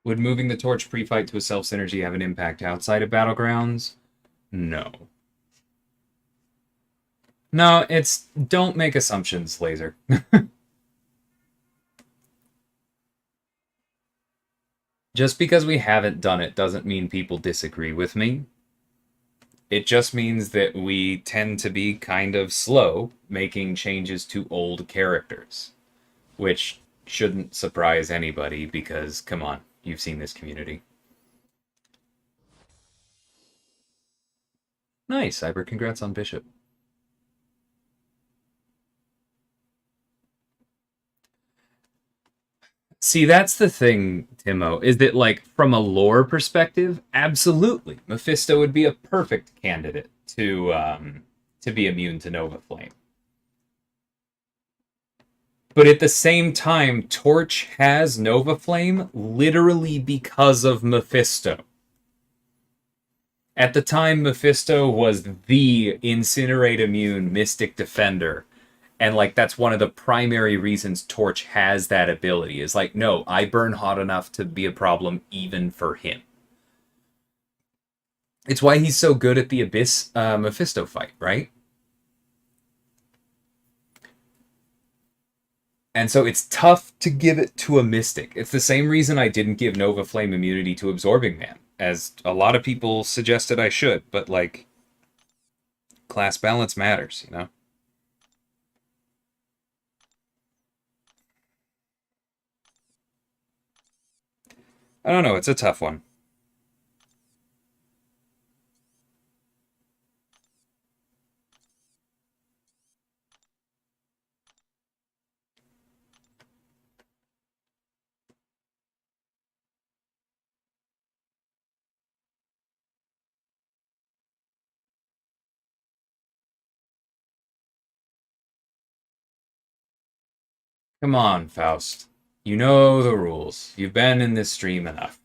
Would moving the torch pre-fight to a self-synergy have an impact outside of Battlegrounds? No. No, it's... Don't make assumptions, Laser. Just because we haven't done it doesn't mean people disagree with me. It just means that we tend to be kind of slow making changes to old characters. Which shouldn't surprise anybody because, come on, you've seen this community. Nice, Cyber. Congrats on Bishop. See, that's the thing, Timo, is that, like, from a lore perspective, absolutely, Mephisto would be a perfect candidate to be immune to Nova Flame. But at the same time, Torch has Nova Flame literally because of Mephisto. At the time, Mephisto was the Incinerate immune Mystic Defender. And, like, that's one of the primary reasons Torch has that ability. Is like, no, I burn hot enough to be a problem even for him. It's why he's so good at the Abyss Mephisto fight, right? And so it's tough to give it to a Mystic. It's the same reason I didn't give Nova Flame immunity to Absorbing Man, as a lot of people suggested I should, but, like, class balance matters, you know? I don't know, it's a tough one. Come on, Faust. You know the rules. You've been in this stream enough.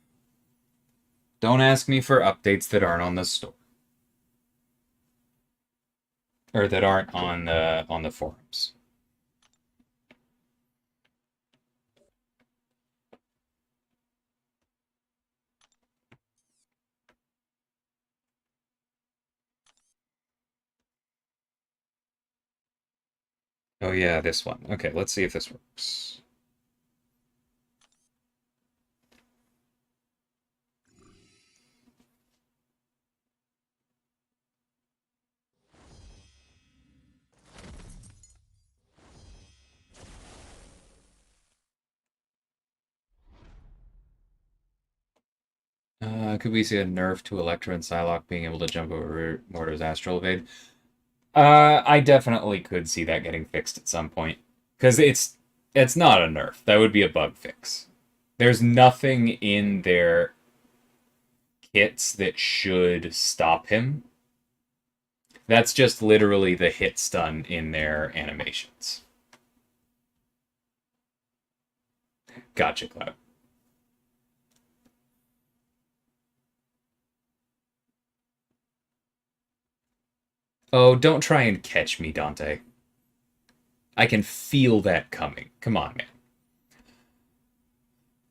Don't ask me for updates that aren't on the store. Or that aren't on the forums. Oh yeah, this one. Okay, let's see if this works. Could we see a nerf to Electra and Psylocke being able to jump over Mordo's Astral Evade? I definitely could see that getting fixed at some point. Because it's not a nerf. That would be a bug fix. There's nothing in their kits that should stop him. That's just literally the hit stun in their animations. Gotcha, Cloud. Oh, don't try and catch me, Dante. I can feel that coming. Come on, man.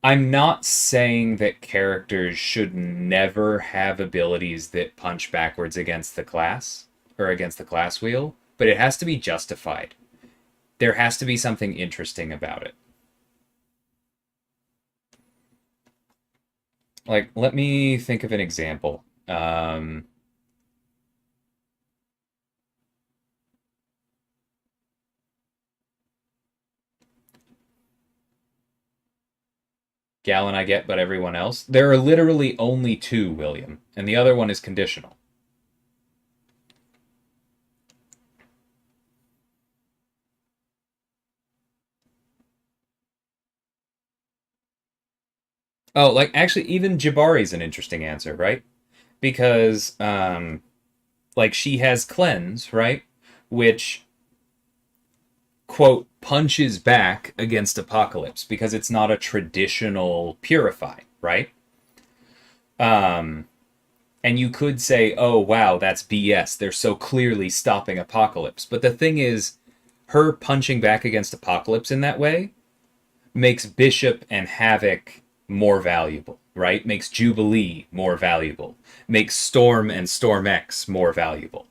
I'm not saying that characters should never have abilities that punch backwards against the class, or against the class wheel, but it has to be justified. There has to be something interesting about it. Like, let me think of an example. Gallon I get, but everyone else. There are literally only two, William, and the other one is conditional. Oh, like, actually, even Jabari's an interesting answer, right? Because, like, she has cleanse, right? Which, quote, punches back against Apocalypse because it's not a traditional purify, right? Um, and you could say, oh, wow, that's BS. They're so clearly stopping Apocalypse. But the thing is, her punching back against Apocalypse in that way makes Bishop and Havoc more valuable, right? Makes Jubilee more valuable. Makes Storm and Storm X more valuable.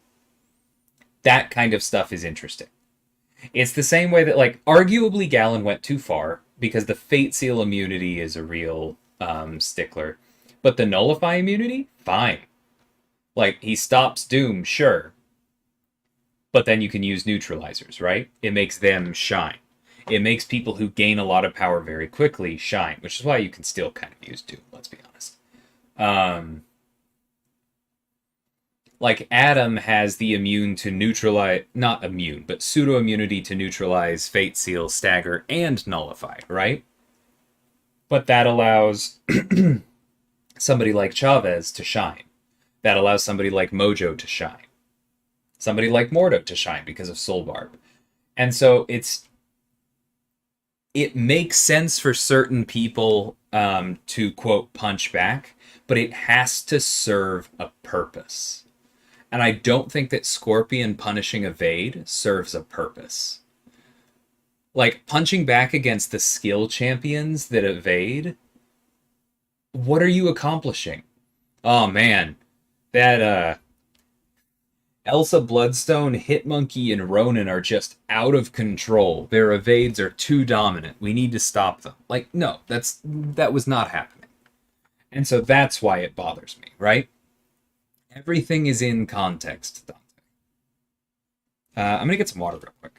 That kind of stuff is interesting. It's the same way that, like, arguably Gallon went too far because the Fate Seal immunity is a real stickler. But the Nullify immunity, fine. Like, he stops Doom, sure. But then you can use neutralizers, right? It makes them shine. It makes people who gain a lot of power very quickly shine, which is why you can still kind of use Doom, let's be honest. Like Adam has the immune to neutralize, not immune, but pseudo immunity to neutralize, Fate Seal, Stagger, and Nullify, right? But that allows somebody like Chavez to shine. That allows somebody like Mojo to shine. Somebody like Mordo to shine because of Soul Barb. And so it makes sense for certain people to quote punch back, but it has to serve a purpose. And I don't think that Scorpion punishing evade serves a purpose. Like punching back against the skill champions that evade, what are you accomplishing? Oh man, that Elsa Bloodstone, Hitmonkey, and Ronan are just out of control. Their evades are too dominant. We need to stop them. Like, no, that was not happening. And so that's why it bothers me, right? Everything is in context, Dante. I'm gonna get some water real quick.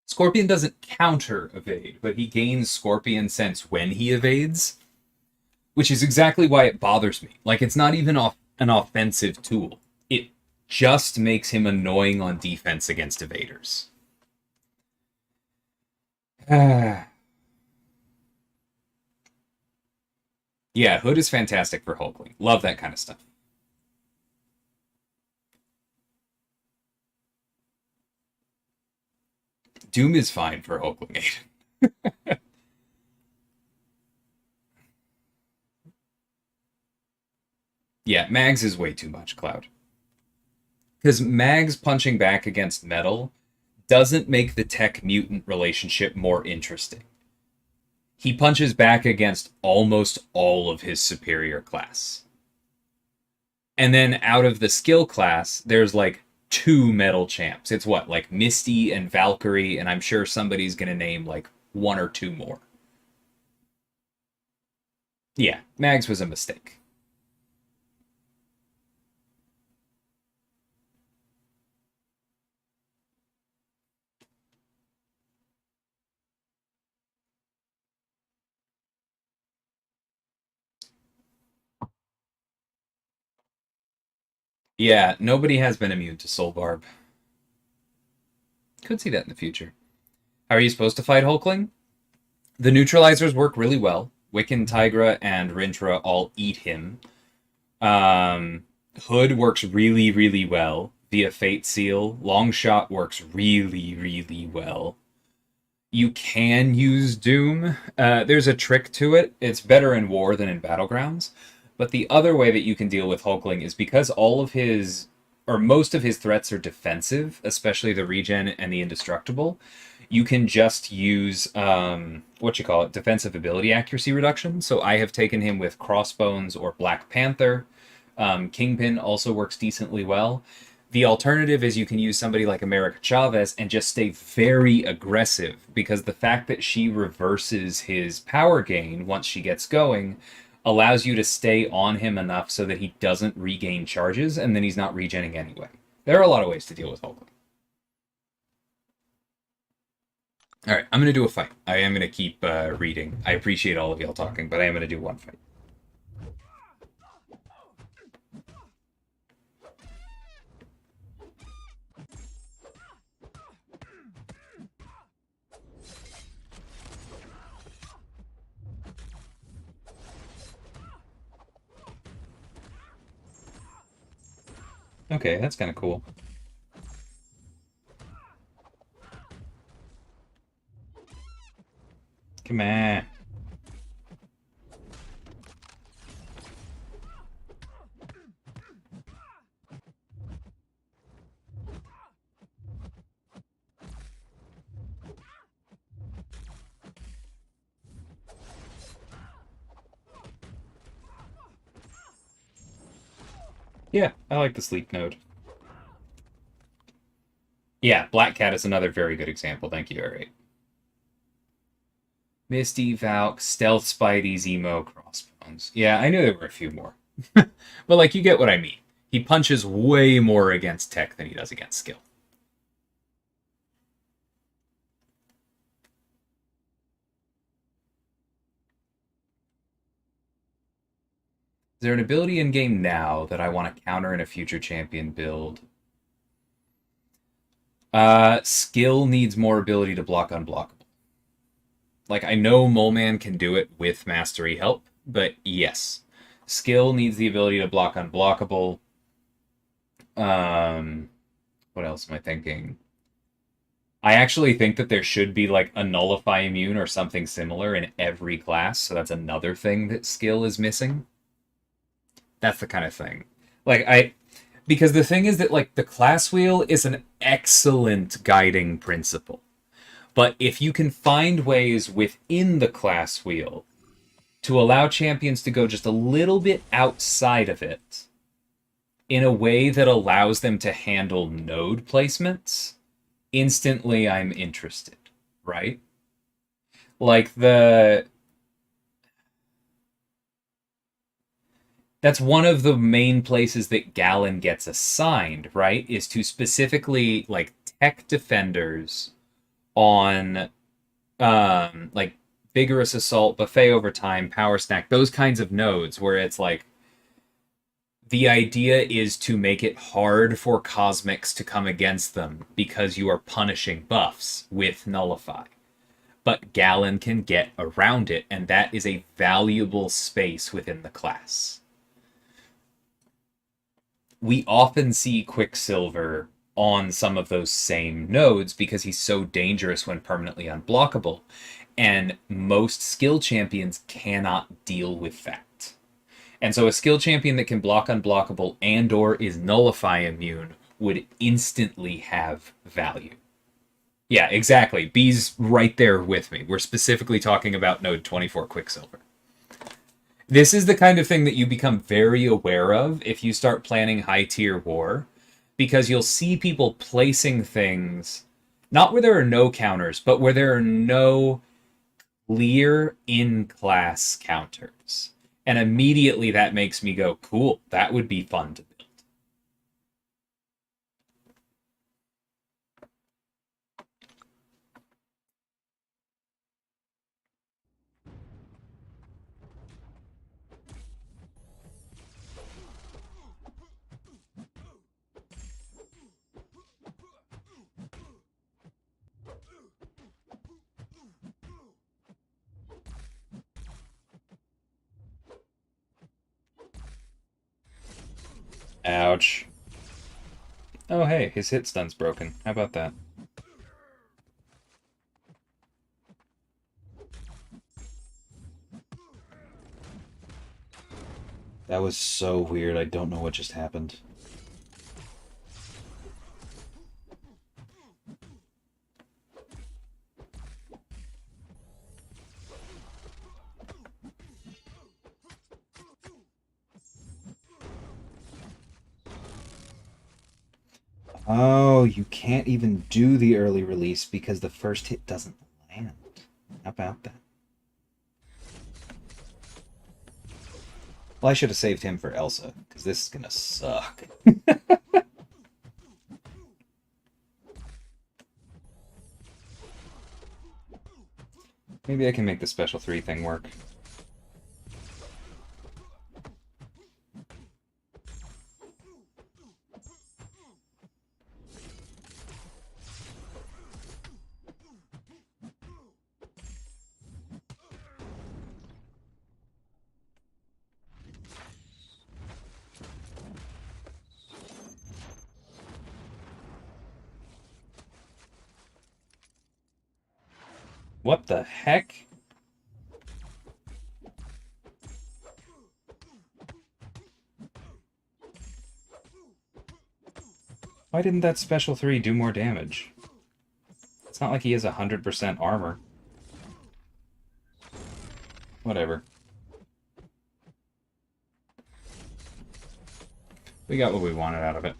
Scorpion doesn't counter evade, but he gains Scorpion sense when he evades, which is exactly why it bothers me. Like, it's not even an offensive tool. It just makes him annoying on defense against evaders. Yeah, Hood is fantastic for Hulkling. Love that kind of stuff. Doom is fine for Hulkling 8. Yeah, Mags is way too much, Cloud. Because Mags punching back against Metal doesn't make the tech mutant relationship more interesting. He punches back against almost all of his superior class. And then out of the skill class, there's like 2 Metal champs. It's what, like Misty and Valkyrie, and I'm sure somebody's going to name like 1 or 2 more. Yeah, Mags was a mistake. Yeah, nobody has been immune to Soul Barb. Could see that in the future. How are you supposed to fight Hulkling? The neutralizers work really well. Wiccan, Tigra, and Rintra all eat him. Hood works really, really well via Fate Seal. Longshot works really, really well. You can use Doom. There's a trick to it. It's better in War than in Battlegrounds. But the other way that you can deal with Hulkling is because all of his, or most of his threats are defensive, especially the regen and the indestructible. You can just use defensive ability accuracy reduction. So I have taken him with Crossbones or Black Panther. Kingpin also works decently well. The alternative is you can use somebody like America Chavez and just stay very aggressive, because the fact that she reverses his power gain once she gets going allows you to stay on him enough so that he doesn't regain charges, and then he's not regenning anyway. There are a lot of ways to deal with Hulkling. Alright, I'm going to do a fight. I am going to keep reading. I appreciate all of y'all talking, but I am going to do one fight. Okay, that's kind of cool. Come on. Yeah, I like the sleep node. Yeah, Black Cat is another very good example. Thank you, Ari. Misty, Valk, Stealth, Spidey, Zemo, Crossbones. Yeah, I knew there were a few more. But, like, you get what I mean. He punches way more against tech than he does against skill. Is there an ability in game now that I want to counter in a future champion build? Skill needs more ability to block unblockable. Like, I know Mole Man can do it with mastery help, but yes. Skill needs the ability to block unblockable. What else am I thinking? I actually think that there should be like a nullify immune or something similar in every class, so that's another thing that skill is missing. That's the kind of thing. Like because the thing is that like the class wheel is an excellent guiding principle. But if you can find ways within the class wheel to allow champions to go just a little bit outside of it in a way that allows them to handle node placements, instantly I'm interested, right? Like that's one of the main places that Galen gets assigned, right? Is to specifically like tech defenders on like vigorous assault, buffet over time, power snack, those kinds of nodes where it's like the idea is to make it hard for cosmics to come against them because you are punishing buffs with nullify. But Galen can get around it, and that is a valuable space within the class. We often see Quicksilver on some of those same nodes because he's so dangerous when permanently unblockable, and most skill champions cannot deal with that. And so a skill champion that can block unblockable and or is nullify immune would instantly have value. Yeah, exactly. B's right there with me. We're specifically talking about node 24 Quicksilver. This is the kind of thing that you become very aware of if you start planning high tier war, because you'll see people placing things not where there are no counters, but where there are no clear in class counters. And immediately that makes me go, cool, that would be fun to build. Ouch. Oh, hey, his hit stun's broken. How about that? That was so weird. I don't know what just happened. Oh, you can't even do the early release because the first hit doesn't land. How about that? Well, I should have saved him for Elsa, because this is gonna suck. Maybe I can make the special 3 thing work. What the heck? Why didn't that special 3 do more damage? It's not like he has 100% armor. Whatever. We got what we wanted out of it.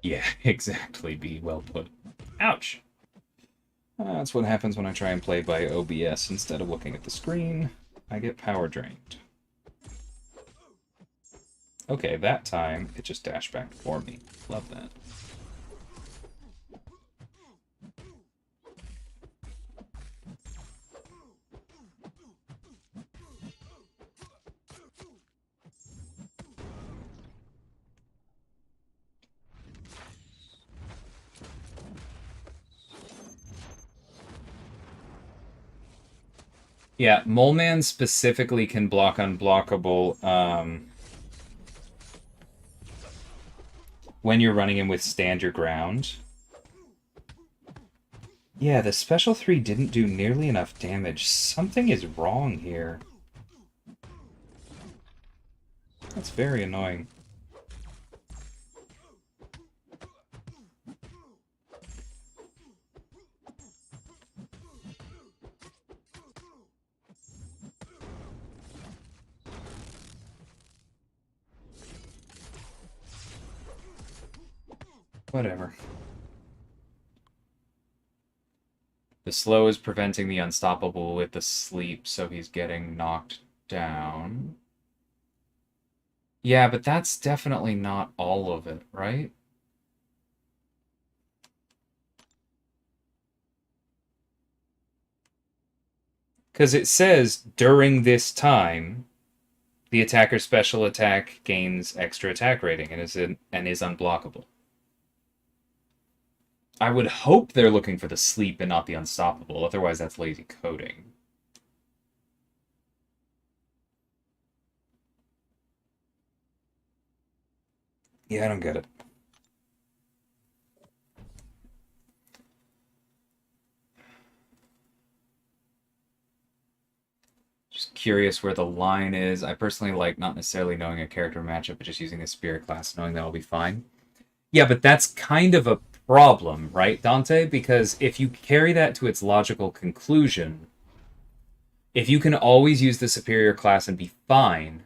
Yeah, exactly, B. Well put. Ouch. That's what happens when I try and play by OBS instead of looking at the screen. I get power drained. Okay, that time it just dashed back for me. Love that. Yeah, Mole Man specifically can block unblockable when you're running him with stand your ground. Yeah, the special 3 didn't do nearly enough damage. Something is wrong here. That's very annoying. Whatever. The slow is preventing the unstoppable with the sleep, so he's getting knocked down. Yeah, but that's definitely not all of it, right? Because it says, during this time, the attacker's special attack gains extra attack rating and is unblockable. I would hope they're looking for the sleep and not the unstoppable, otherwise that's lazy coding. Yeah, I don't get it. Just curious where the line is. I personally like not necessarily knowing a character matchup, but just using a spirit class, knowing that I'll be fine. Yeah, but that's kind of a problem, right, Dante? Because if you carry that to its logical conclusion, if you can always use the superior class and be fine,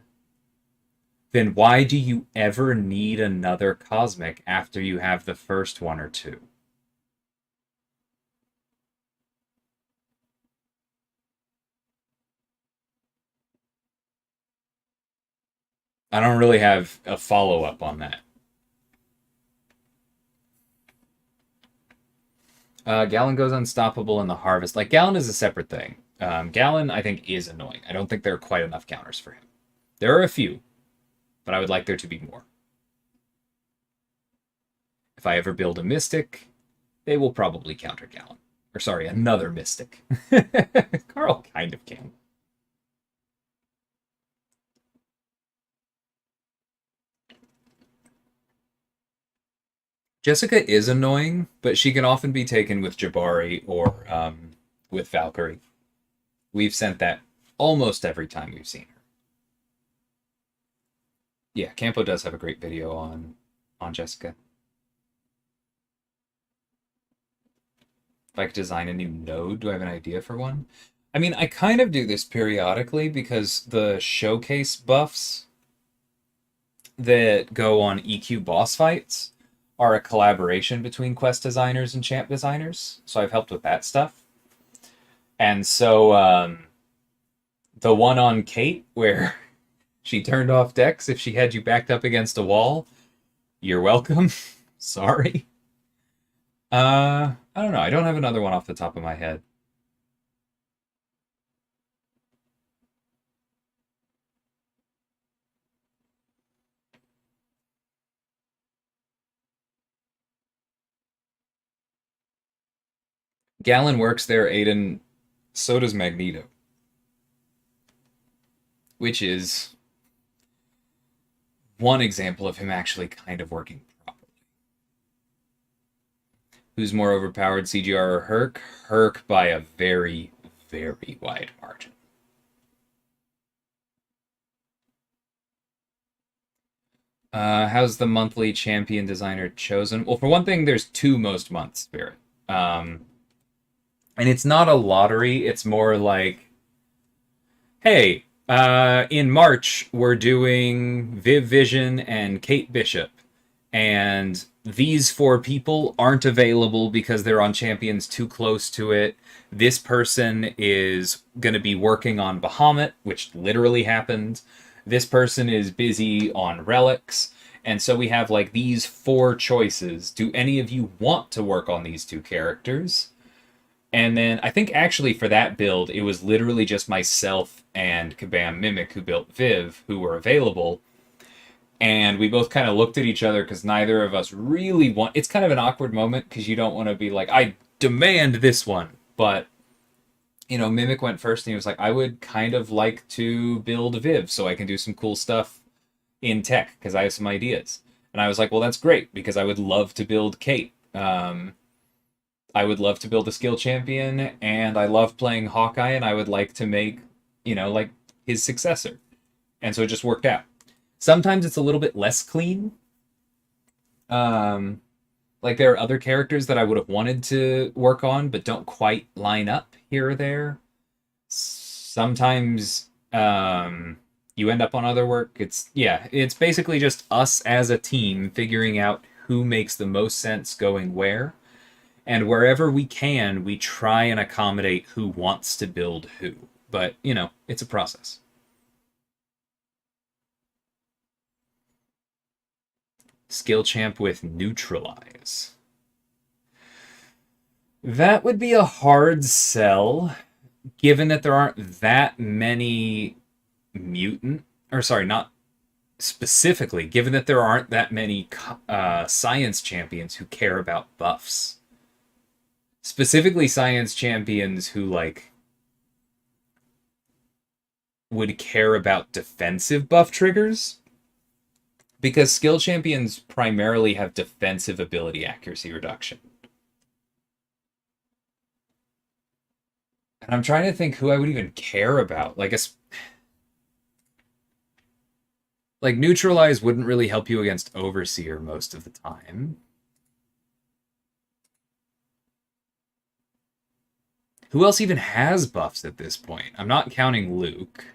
then why do you ever need another cosmic after you have the first one or two? I don't really have a follow-up on that. Gallon goes unstoppable in the harvest. Like, Gallon is a separate thing. Gallon, I think, is annoying. I don't think there are quite enough counters for him. There are a few, but I would like there to be more. If I ever build a Mystic, they will probably counter Gallon. Or sorry, another Mystic. Carl kind of can. Jessica is annoying, but she can often be taken with Jabari or with Valkyrie. We've sent that almost every time we've seen her. Yeah, Campo does have a great video on Jessica. If I could design a new node, do I have an idea for one? I mean, I kind of do this periodically because the showcase buffs that go on EQ boss fights are a collaboration between quest designers and champ designers. So I've helped with that stuff. And so the one on Kate where she turned off Dex if she had you backed up against a wall, you're welcome. Sorry. I don't know. I don't have another one off the top of my head. Gallon works there, Aiden. So does Magneto. Which is one example of him actually kind of working properly. Who's more overpowered, CGR or Herc? Herc by a very, very wide margin. How's the monthly champion designer chosen? Well, for one thing, there's two most months, Spirit. And it's not a lottery. It's more like, hey, in March, we're doing Viv Vision and Kate Bishop. and these 4 people aren't available because they're on champions too close to it. This person is going to be working on Bahamut, which literally happened. This person is busy on relics. And so we have like these 4 choices. Do any of you want to work on these 2 characters? And then I think actually for that build, it was literally just myself and Kabam Mimic who built Viv who were available. And we both kind of looked at each other because neither of us really want. It's kind of an awkward moment because you don't want to be like, I demand this one. But, Mimic went first and he was like, I would kind of like to build Viv so I can do some cool stuff in tech because I have some ideas. And I was like, well, that's great because I would love to build Kate. I would love to build a skill champion, and I love playing Hawkeye, and I would like to make, like his successor. And so it just worked out. Sometimes it's a little bit less clean. Like there are other characters that I would have wanted to work on, but don't quite line up here or there. Sometimes you end up on other work. It's basically just us as a team figuring out who makes the most sense going where. And wherever we can, we try and accommodate who wants to build who. But, it's a process. Skill champ with neutralize. That would be a hard sell, given that there aren't that many not specifically, given that there aren't that many science champions who care about buffs. Specifically science champions who, would care about defensive buff triggers. Because skill champions primarily have defensive ability accuracy reduction. And I'm trying to think who I would even care about. Neutralize wouldn't really help you against Overseer most of the time. Who else even has buffs at this point? I'm not counting Luke.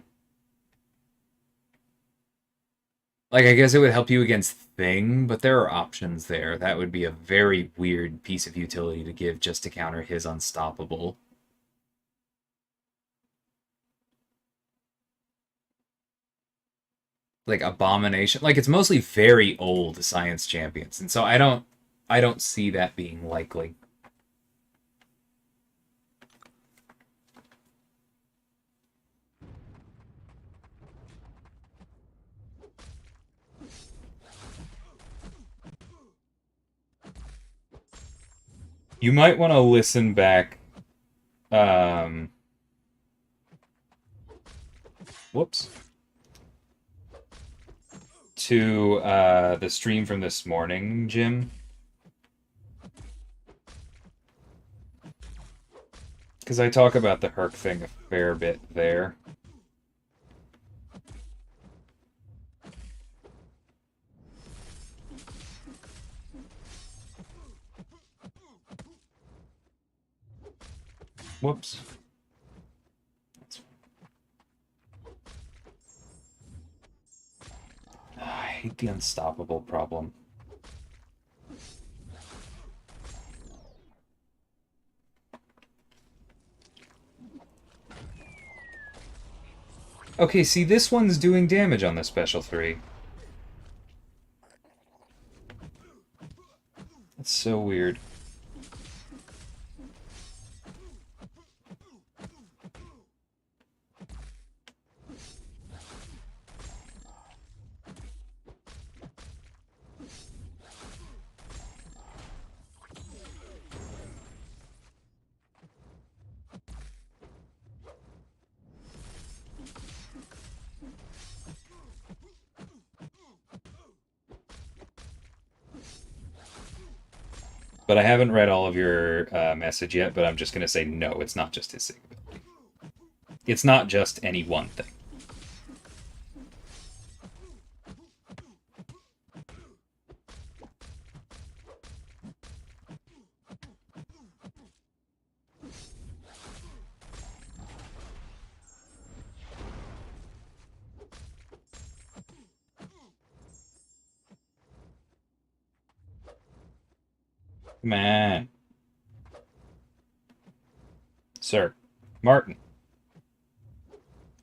I guess it would help you against Thing, but there are options there. That would be a very weird piece of utility to give just to counter his Unstoppable. Abomination. It's mostly very old science champions, and so I don't see that being likely. You might want to listen back. Whoops. To the stream from this morning, Jim. Because I talk about the Herc thing a fair bit there. Whoops. I hate the Unstoppable problem. Okay, see, this one's doing damage on the special 3. That's so weird. But I haven't read all of your message yet, but I'm just going to say no, it's not just his sig ability. It's not just any one thing. Come on. Sir. Martin.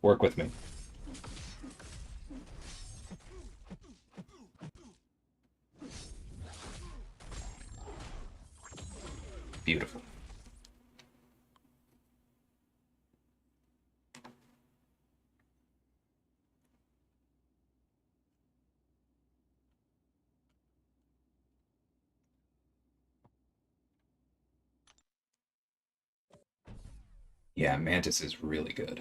Work with me. Beautiful. Yeah, Mantis is really good.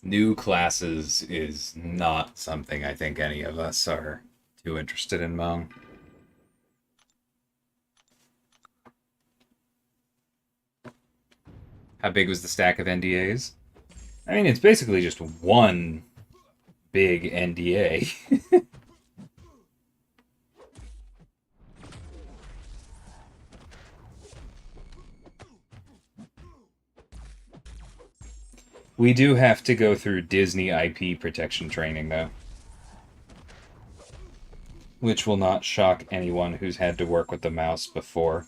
New classes is not something I think any of us are too interested in mowing. How big was the stack of NDAs? I mean, it's basically just one big NDA. We do have to go through Disney IP protection training, though. Which will not shock anyone who's had to work with the mouse before.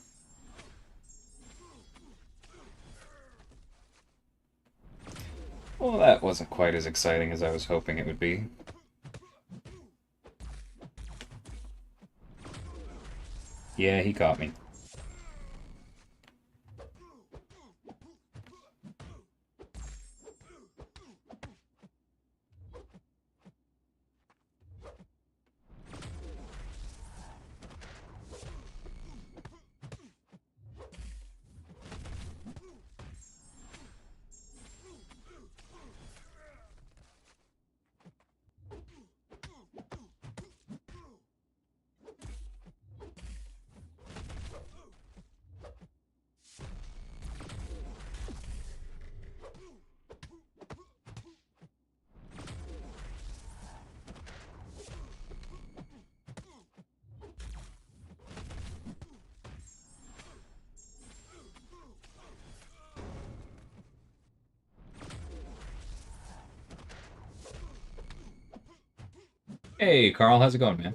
Well, that wasn't quite as exciting as I was hoping it would be. Yeah, he caught me. Hey, Carl, how's it going, man?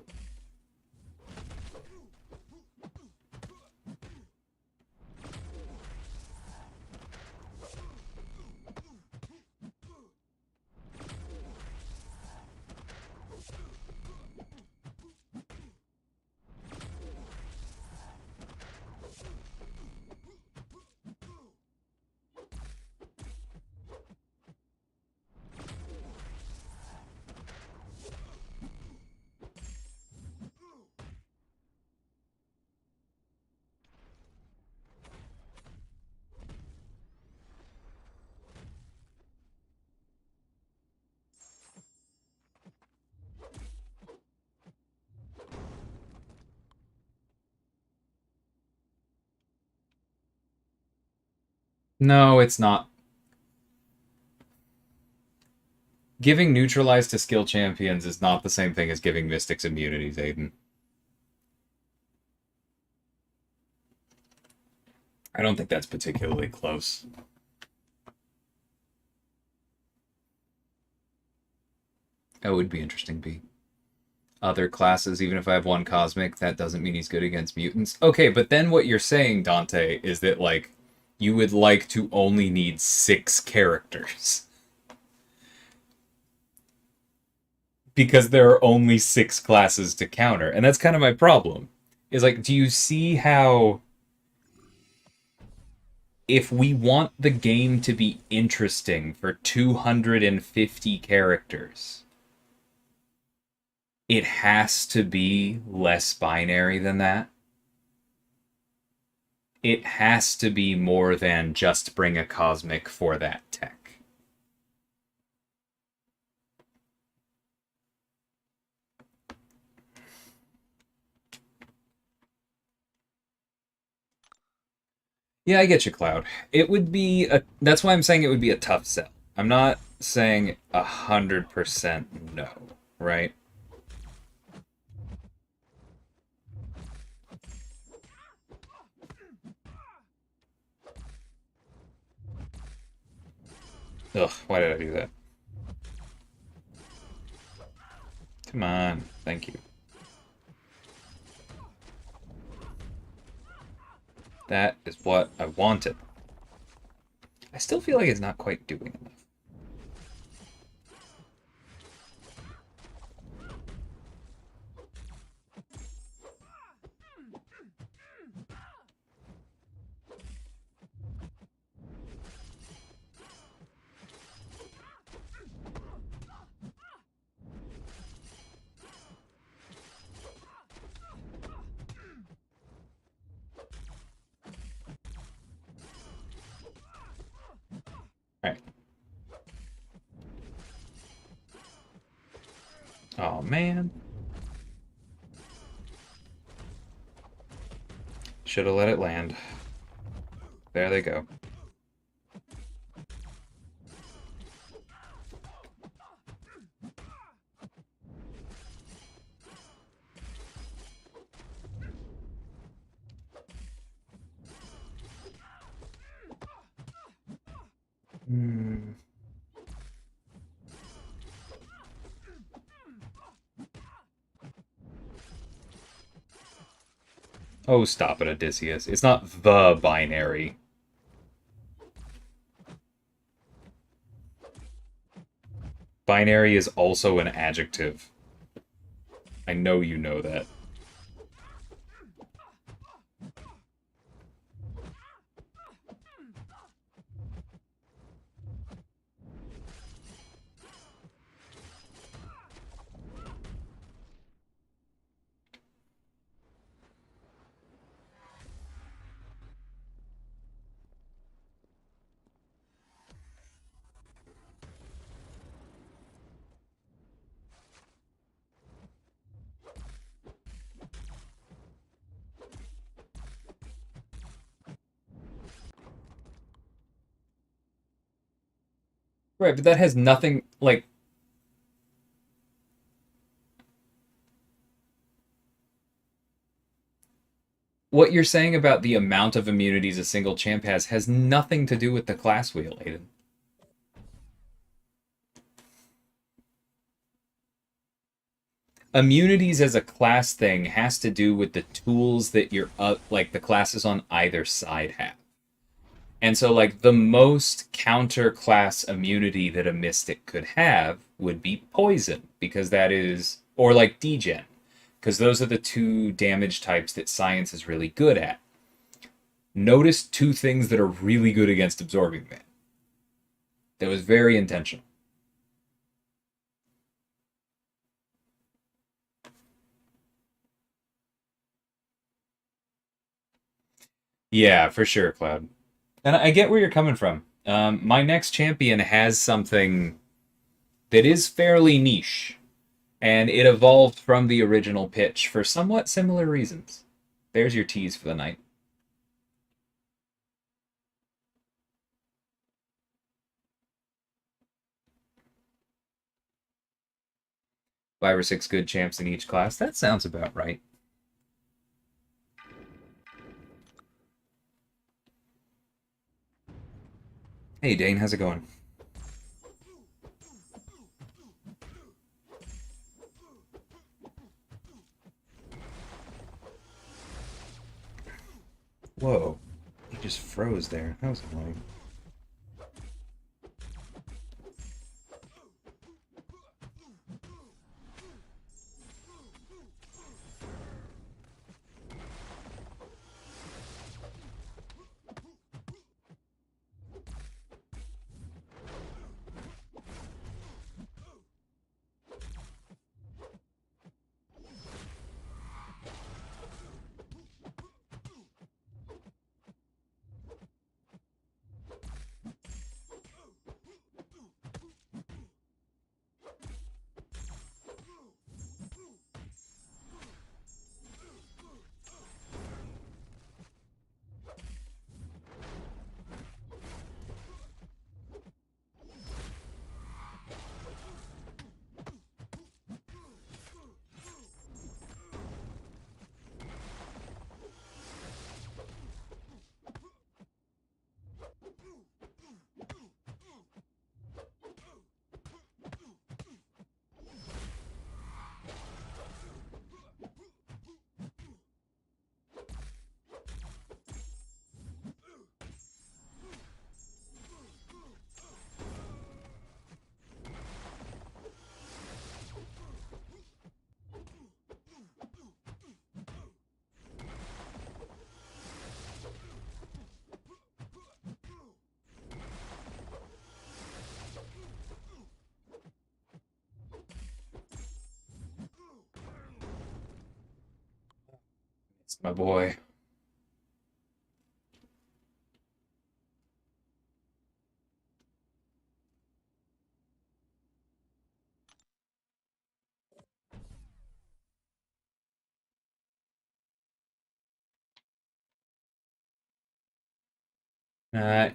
No, it's not. Giving neutralize to skill champions is not the same thing as giving mystics immunities, Aiden. I don't think that's particularly close. That would be interesting, B. Other classes, even if I have one cosmic, that doesn't mean he's good against mutants. Okay, but then what you're saying, Dante, is that, like, you would like to only need 6 characters. Because there are only 6 classes to counter. And that's kind of my problem. Is like, do you see how if we want the game to be interesting for 250 characters, it has to be less binary than that? It has to be more than just bring a cosmic for that tech. Yeah, I get you, Cloud. It would be a. That's why I'm saying it would be a tough sell. I'm not saying 100% no, right? Ugh, why did I do that? Come on. Thank you. That is what I wanted. I still feel like it's not quite doing enough. Alright. Oh, man. Should have let it land. There they go. Hmm. Oh, stop it, Odysseus. It's not the binary. Binary is also an adjective. I know you know that. Right, but that has nothing, like... What you're saying about the amount of immunities a single champ has nothing to do with the class wheel, Aiden. Immunities as a class thing has to do with the tools that your like the classes on either side have. And so like the most counter class immunity that a mystic could have would be poison, because that is, or like degen, because those are the two damage types that science is really good at. Notice two things that are really good against absorbing man. That was very intentional. Yeah, for sure, Cloud. And I get where you're coming from. My next champion has something that is fairly niche, and it evolved from the original pitch for somewhat similar reasons. There's your tease for the night. 5 or 6 good champs in each class. That sounds about right. Hey, Dane, how's it going? Whoa. He just froze there. That was annoying. My boy.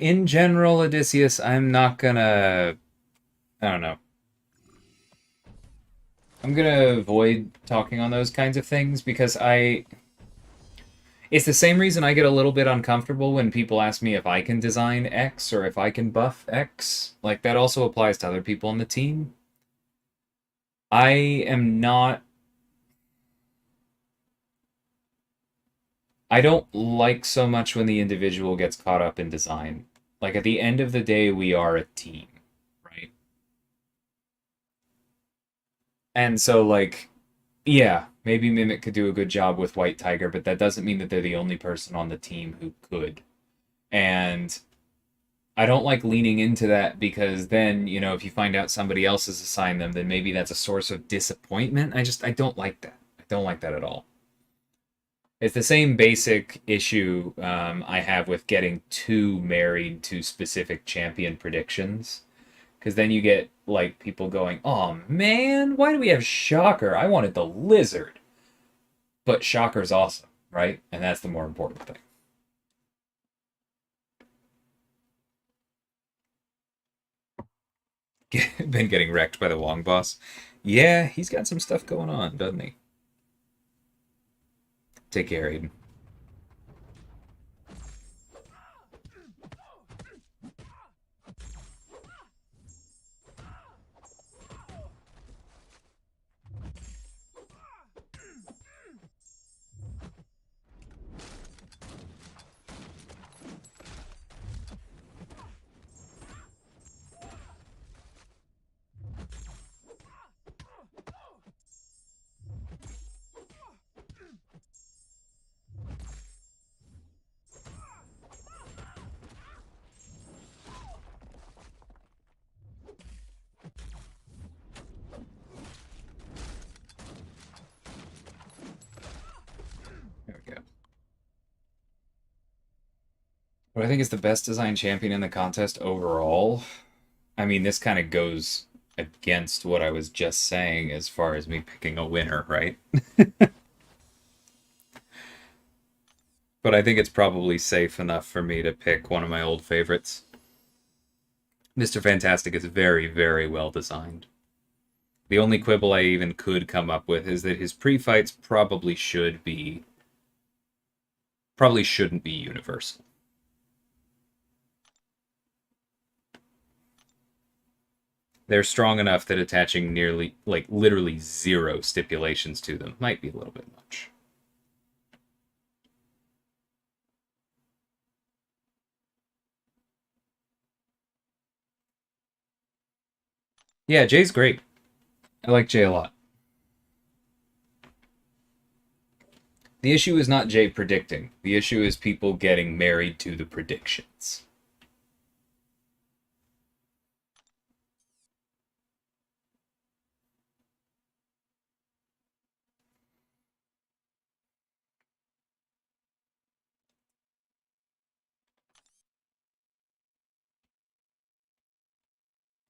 In general, Odysseus, I'm not gonna. I don't know. I'm gonna avoid talking on those kinds of things because I. It's the same reason I get a little bit uncomfortable when people ask me if I can design X or if I can buff X. Like, that also applies to other people on the team. I am not. I don't like so much when the individual gets caught up in design. Like, at the end of the day, we are a team, right? And so, like, yeah, maybe Mimic could do a good job with White Tiger, but that doesn't mean that they're the only person on the team who could. And I don't like leaning into that because then, if you find out somebody else has assigned them, then maybe that's a source of disappointment. I don't like that. I don't like that at all. It's the same basic issue I have with getting too married to specific champion predictions. Because then you get, like, people going, oh man, why do we have Shocker? I wanted the lizard. But Shocker's awesome, right? And that's the more important thing. Been getting wrecked by the Wong boss. Yeah, he's got some stuff going on, doesn't he? Take care, Aiden. There we go. What I think is the best design champion in the contest overall. I mean, this kind of goes against what I was just saying as far as me picking a winner, right? But I think it's probably safe enough for me to pick one of my old favorites. Mr. Fantastic is very, very well designed. The only quibble I even could come up with is that his pre-fights probably shouldn't be universal. They're strong enough that attaching nearly, like, literally zero stipulations to them might be a little bit much. Yeah, Jay's great. I like Jay a lot. The issue is not Jay predicting. The issue is people getting married to the predictions.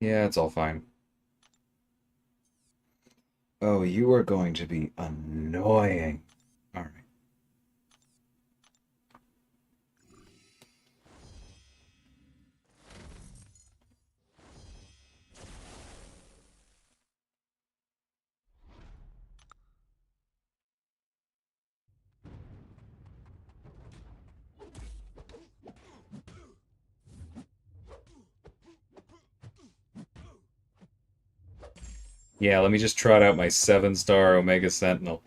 Yeah, it's all fine. Oh, you are going to be annoying. All right. Yeah, let me just trot out my 7-star Omega Sentinel.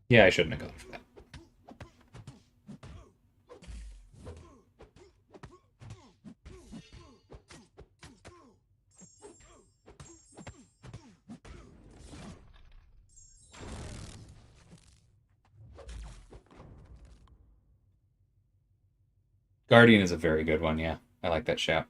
Yeah, I shouldn't have gone for that. Guardian is a very good one, yeah. I like that shout.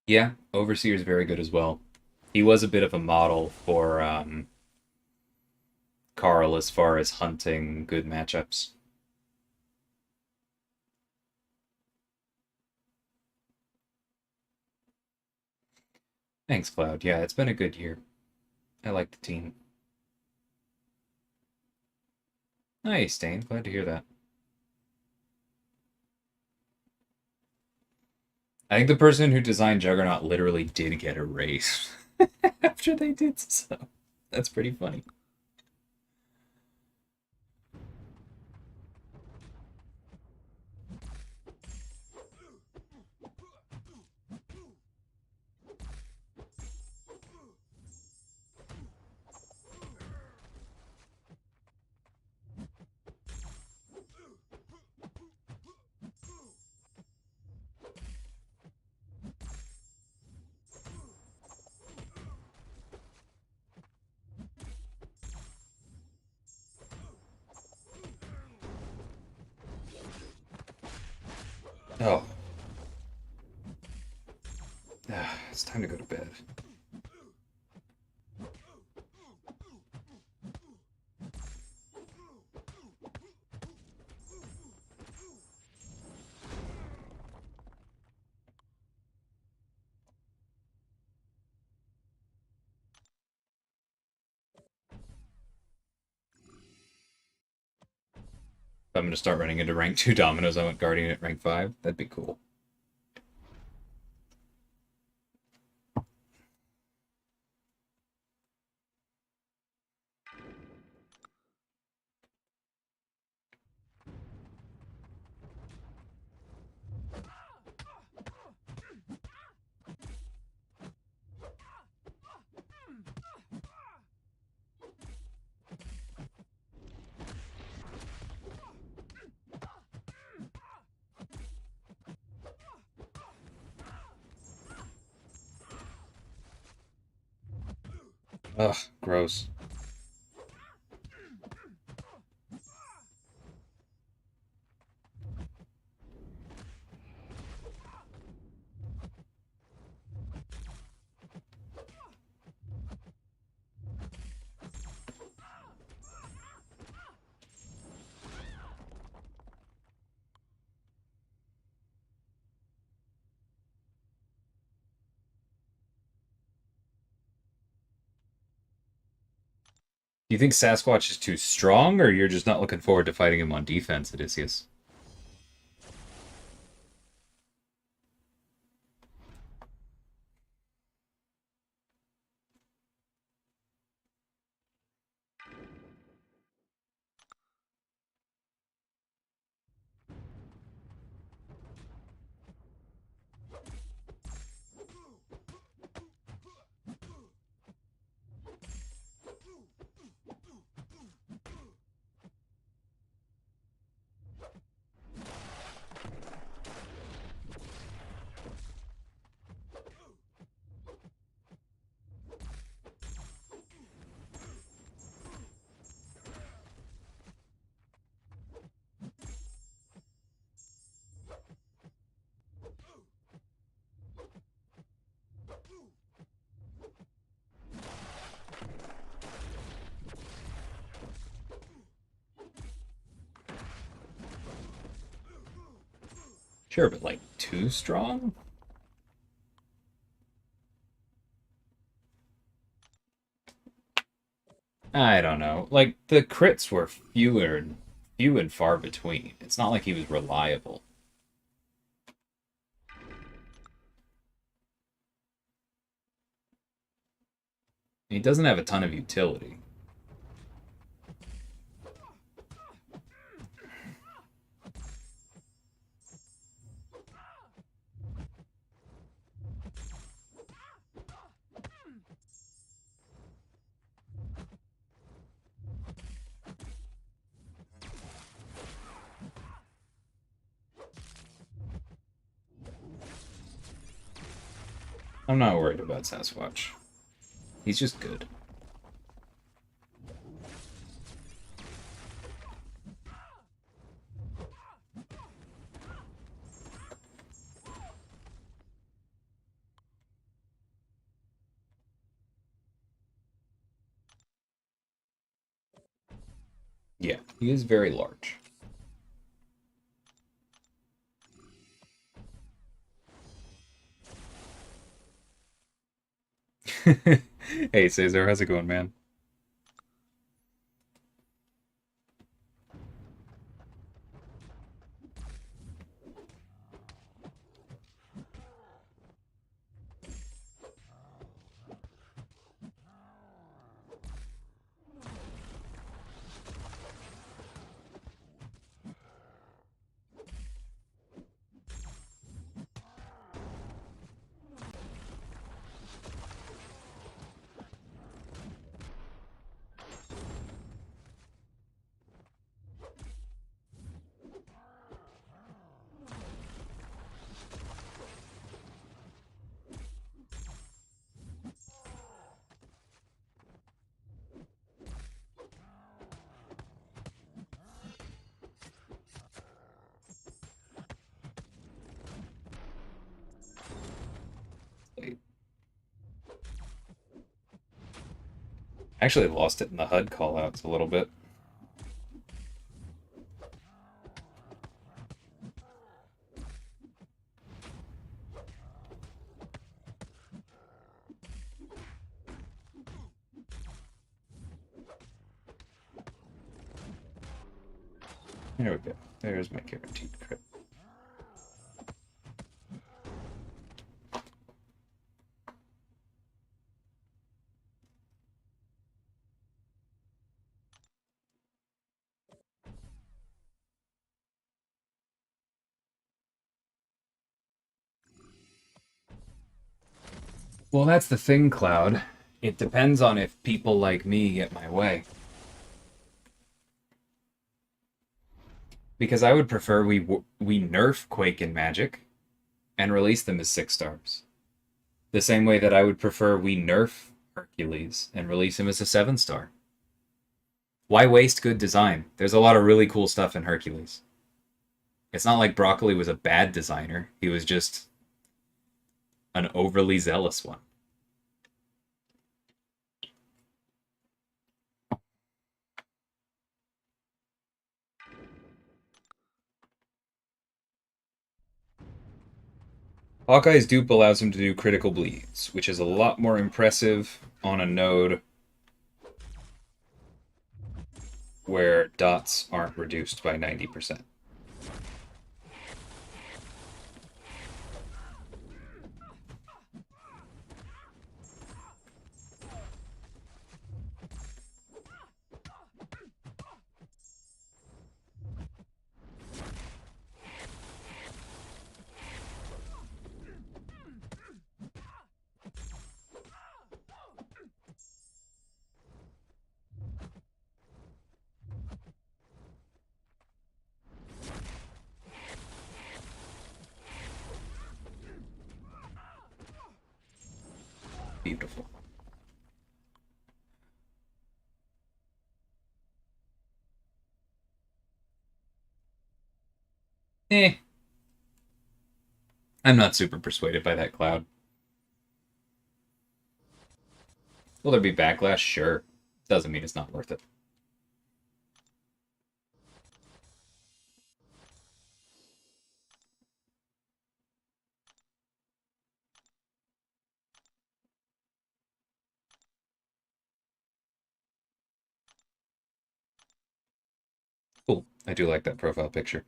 Yeah, Overseer is very good as well. He was a bit of a model for Carl as far as hunting good matchups. Thanks, Cloud. Yeah, it's been a good year. I like the team. Nice, Dane. Glad to hear that. I think the person who designed Juggernaut literally did get a raise after they did so. That's pretty funny. Oh, it's time to go to bed. If I'm going to start running into rank 2 dominoes, I want Guardian at rank 5. That'd be cool. Ugh, gross. Do you think Sasquatch is too strong, or you're just not looking forward to fighting him on defense, Odysseus? Sure, but like too strong? I don't know. Like the crits were few and far between. It's not like he was reliable. He doesn't have a ton of utility. I'm not worried about Sasquatch. He's just good. Yeah, he is very large. Hey, Caesar, how's it going, man? Actually lost it in the HUD callouts a little bit. There we go. There's my guaranteed crit. Well, that's the thing, Cloud. It depends on if people like me get my way. Because I would prefer we nerf Quake and Magic and release them as 6 stars. The same way that I would prefer we nerf Hercules and release him as a 7 star. Why waste good design? There's a lot of really cool stuff in Hercules. It's not like Broccoli was a bad designer. He was just an overly zealous one. Hawkeye's dupe allows him to do critical bleeds, which is a lot more impressive on a node where dots aren't reduced by 90%. Beautiful. Eh. I'm not super persuaded by that Cloud. Will there be backlash? Sure. Doesn't mean it's not worth it. Cool. I do like that profile picture.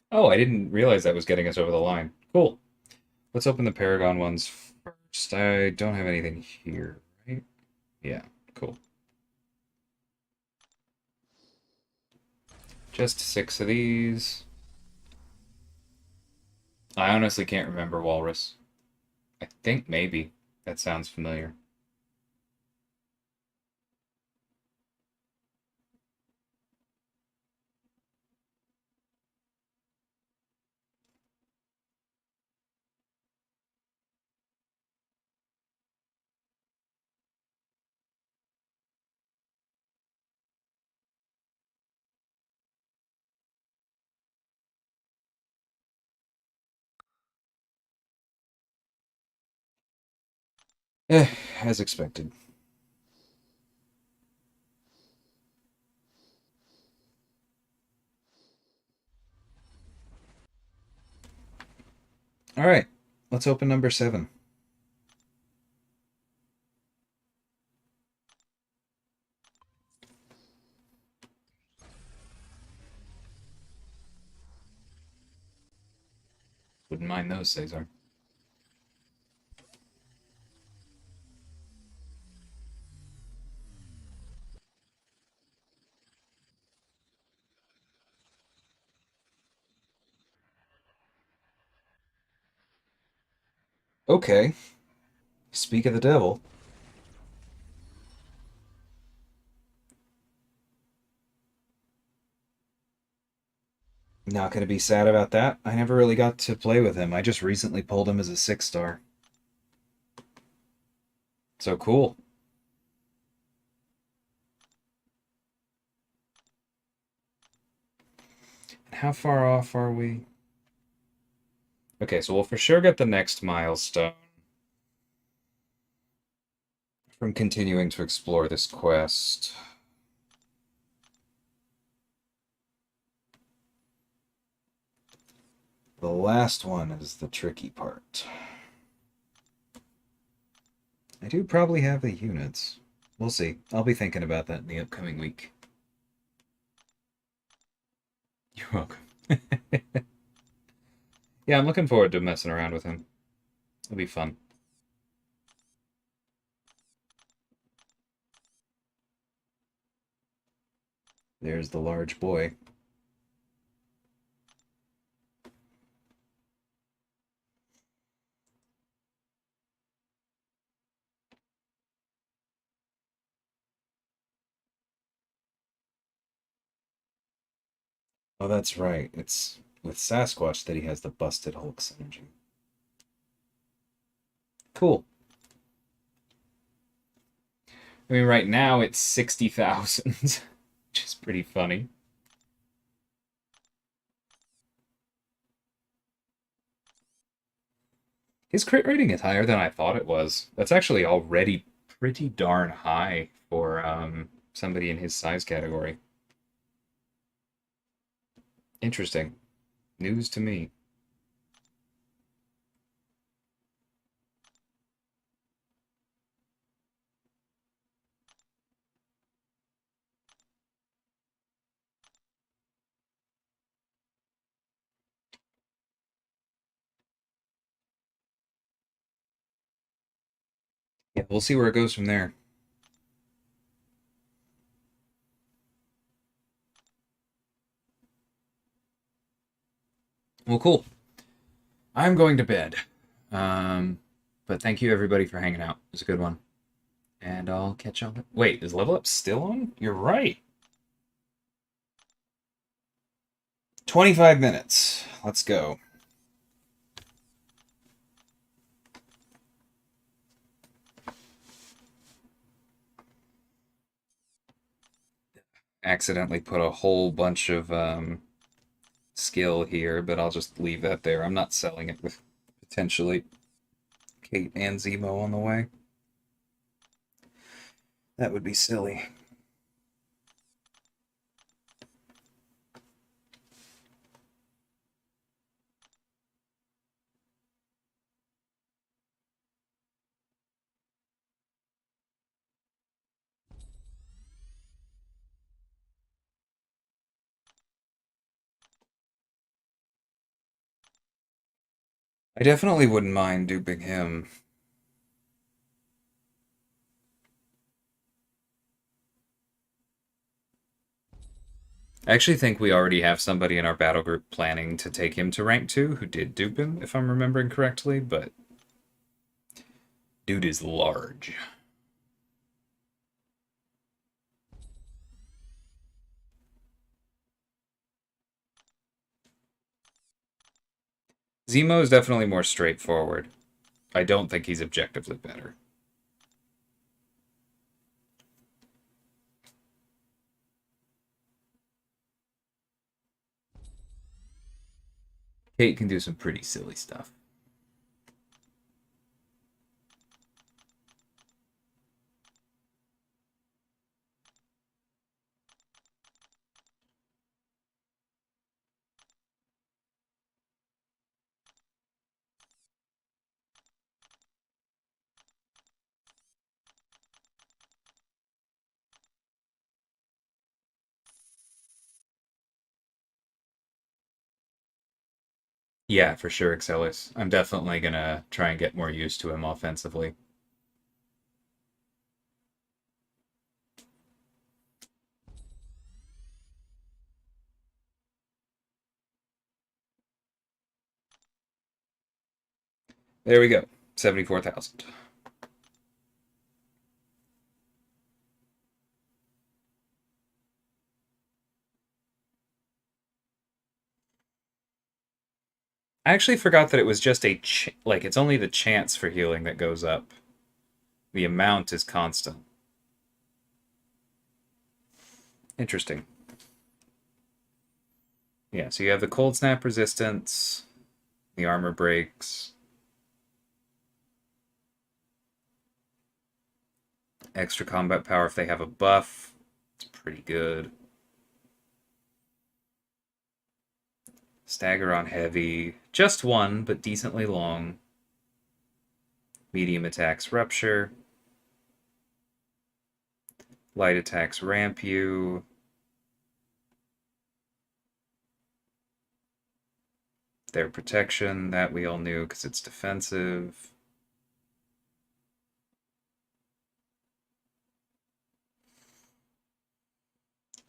Oh, I didn't realize that was getting us over the line. Cool. Let's open the Paragon ones first. I don't have anything here, right? Yeah, cool. Just 6 of these. I honestly can't remember Walrus. I think maybe. That sounds familiar. As expected. All right, let's open number 7. Wouldn't mind those, Cesar. Okay, speak of the devil. Not gonna be sad about that. I never really got to play with him. I just recently pulled him as a 6-star. So cool. How far off are we? Okay, so we'll for sure get the next milestone from continuing to explore this quest. The last one is the tricky part. I do probably have the units. We'll see. I'll be thinking about that in the upcoming week. You're welcome. Yeah, I'm looking forward to messing around with him. It'll be fun. There's the large boy. Oh, that's right. It's with Sasquatch that he has the busted Hulk synergy. Cool. I mean, right now it's 60,000, which is pretty funny. His crit rating is higher than I thought it was. That's actually already pretty darn high for somebody in his size category. Interesting. News to me. Yeah, we'll see where it goes from there. Well, cool. I'm going to bed. But thank you everybody for hanging out. It was a good one. And I'll catch up. Wait, is Level Up still on? You're right. 25 minutes. Let's go. Accidentally put a whole bunch of skill here, but I'll just leave that there. I'm not selling it with potentially Kate and Zemo on the way. That would be silly. I definitely wouldn't mind duping him. I actually think we already have somebody in our battle group planning to take him to rank 2 who did dupe him, if I'm remembering correctly, but dude is large. Zemo is definitely more straightforward. I don't think he's objectively better. Kate can do some pretty silly stuff. Yeah, for sure, Excellus. I'm definitely gonna try and get more used to him offensively. There we go. 74,000. I actually forgot that it was just like it's only the chance for healing that goes up. The amount is constant. Interesting. Yeah, so you have the cold snap resistance, the armor breaks, extra combat power if they have a buff. It's pretty good. Stagger on heavy. Just one, but decently long. Medium attacks rupture. Light attacks ramp you. Their protection, that we all knew because it's defensive.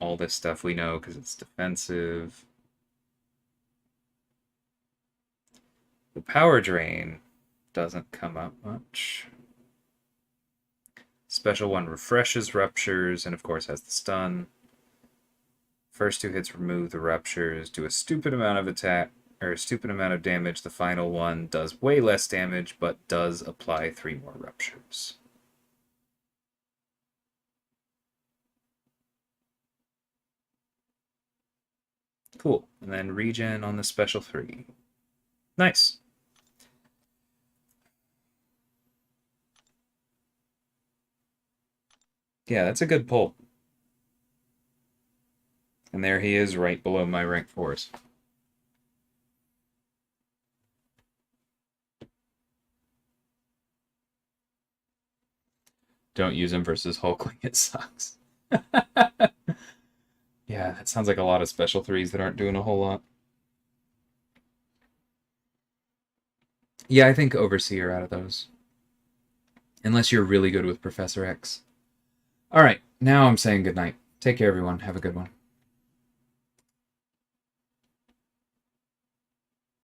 All this stuff we know because it's defensive. The power drain doesn't come up much. Special one refreshes ruptures and of course has the stun. First two hits remove the ruptures, do a stupid amount of attack or a stupid amount of damage. The final one does way less damage but does apply 3 more ruptures. Cool. And then regen on the special 3. Nice. Yeah, that's a good pull. And there he is right below my rank 4s. Don't use him versus Hulkling, it sucks. Yeah, that sounds like a lot of special 3s that aren't doing a whole lot. Yeah, I think Overseer out of those. Unless you're really good with Professor X. Alright, now I'm saying goodnight. Take care, everyone. Have a good one.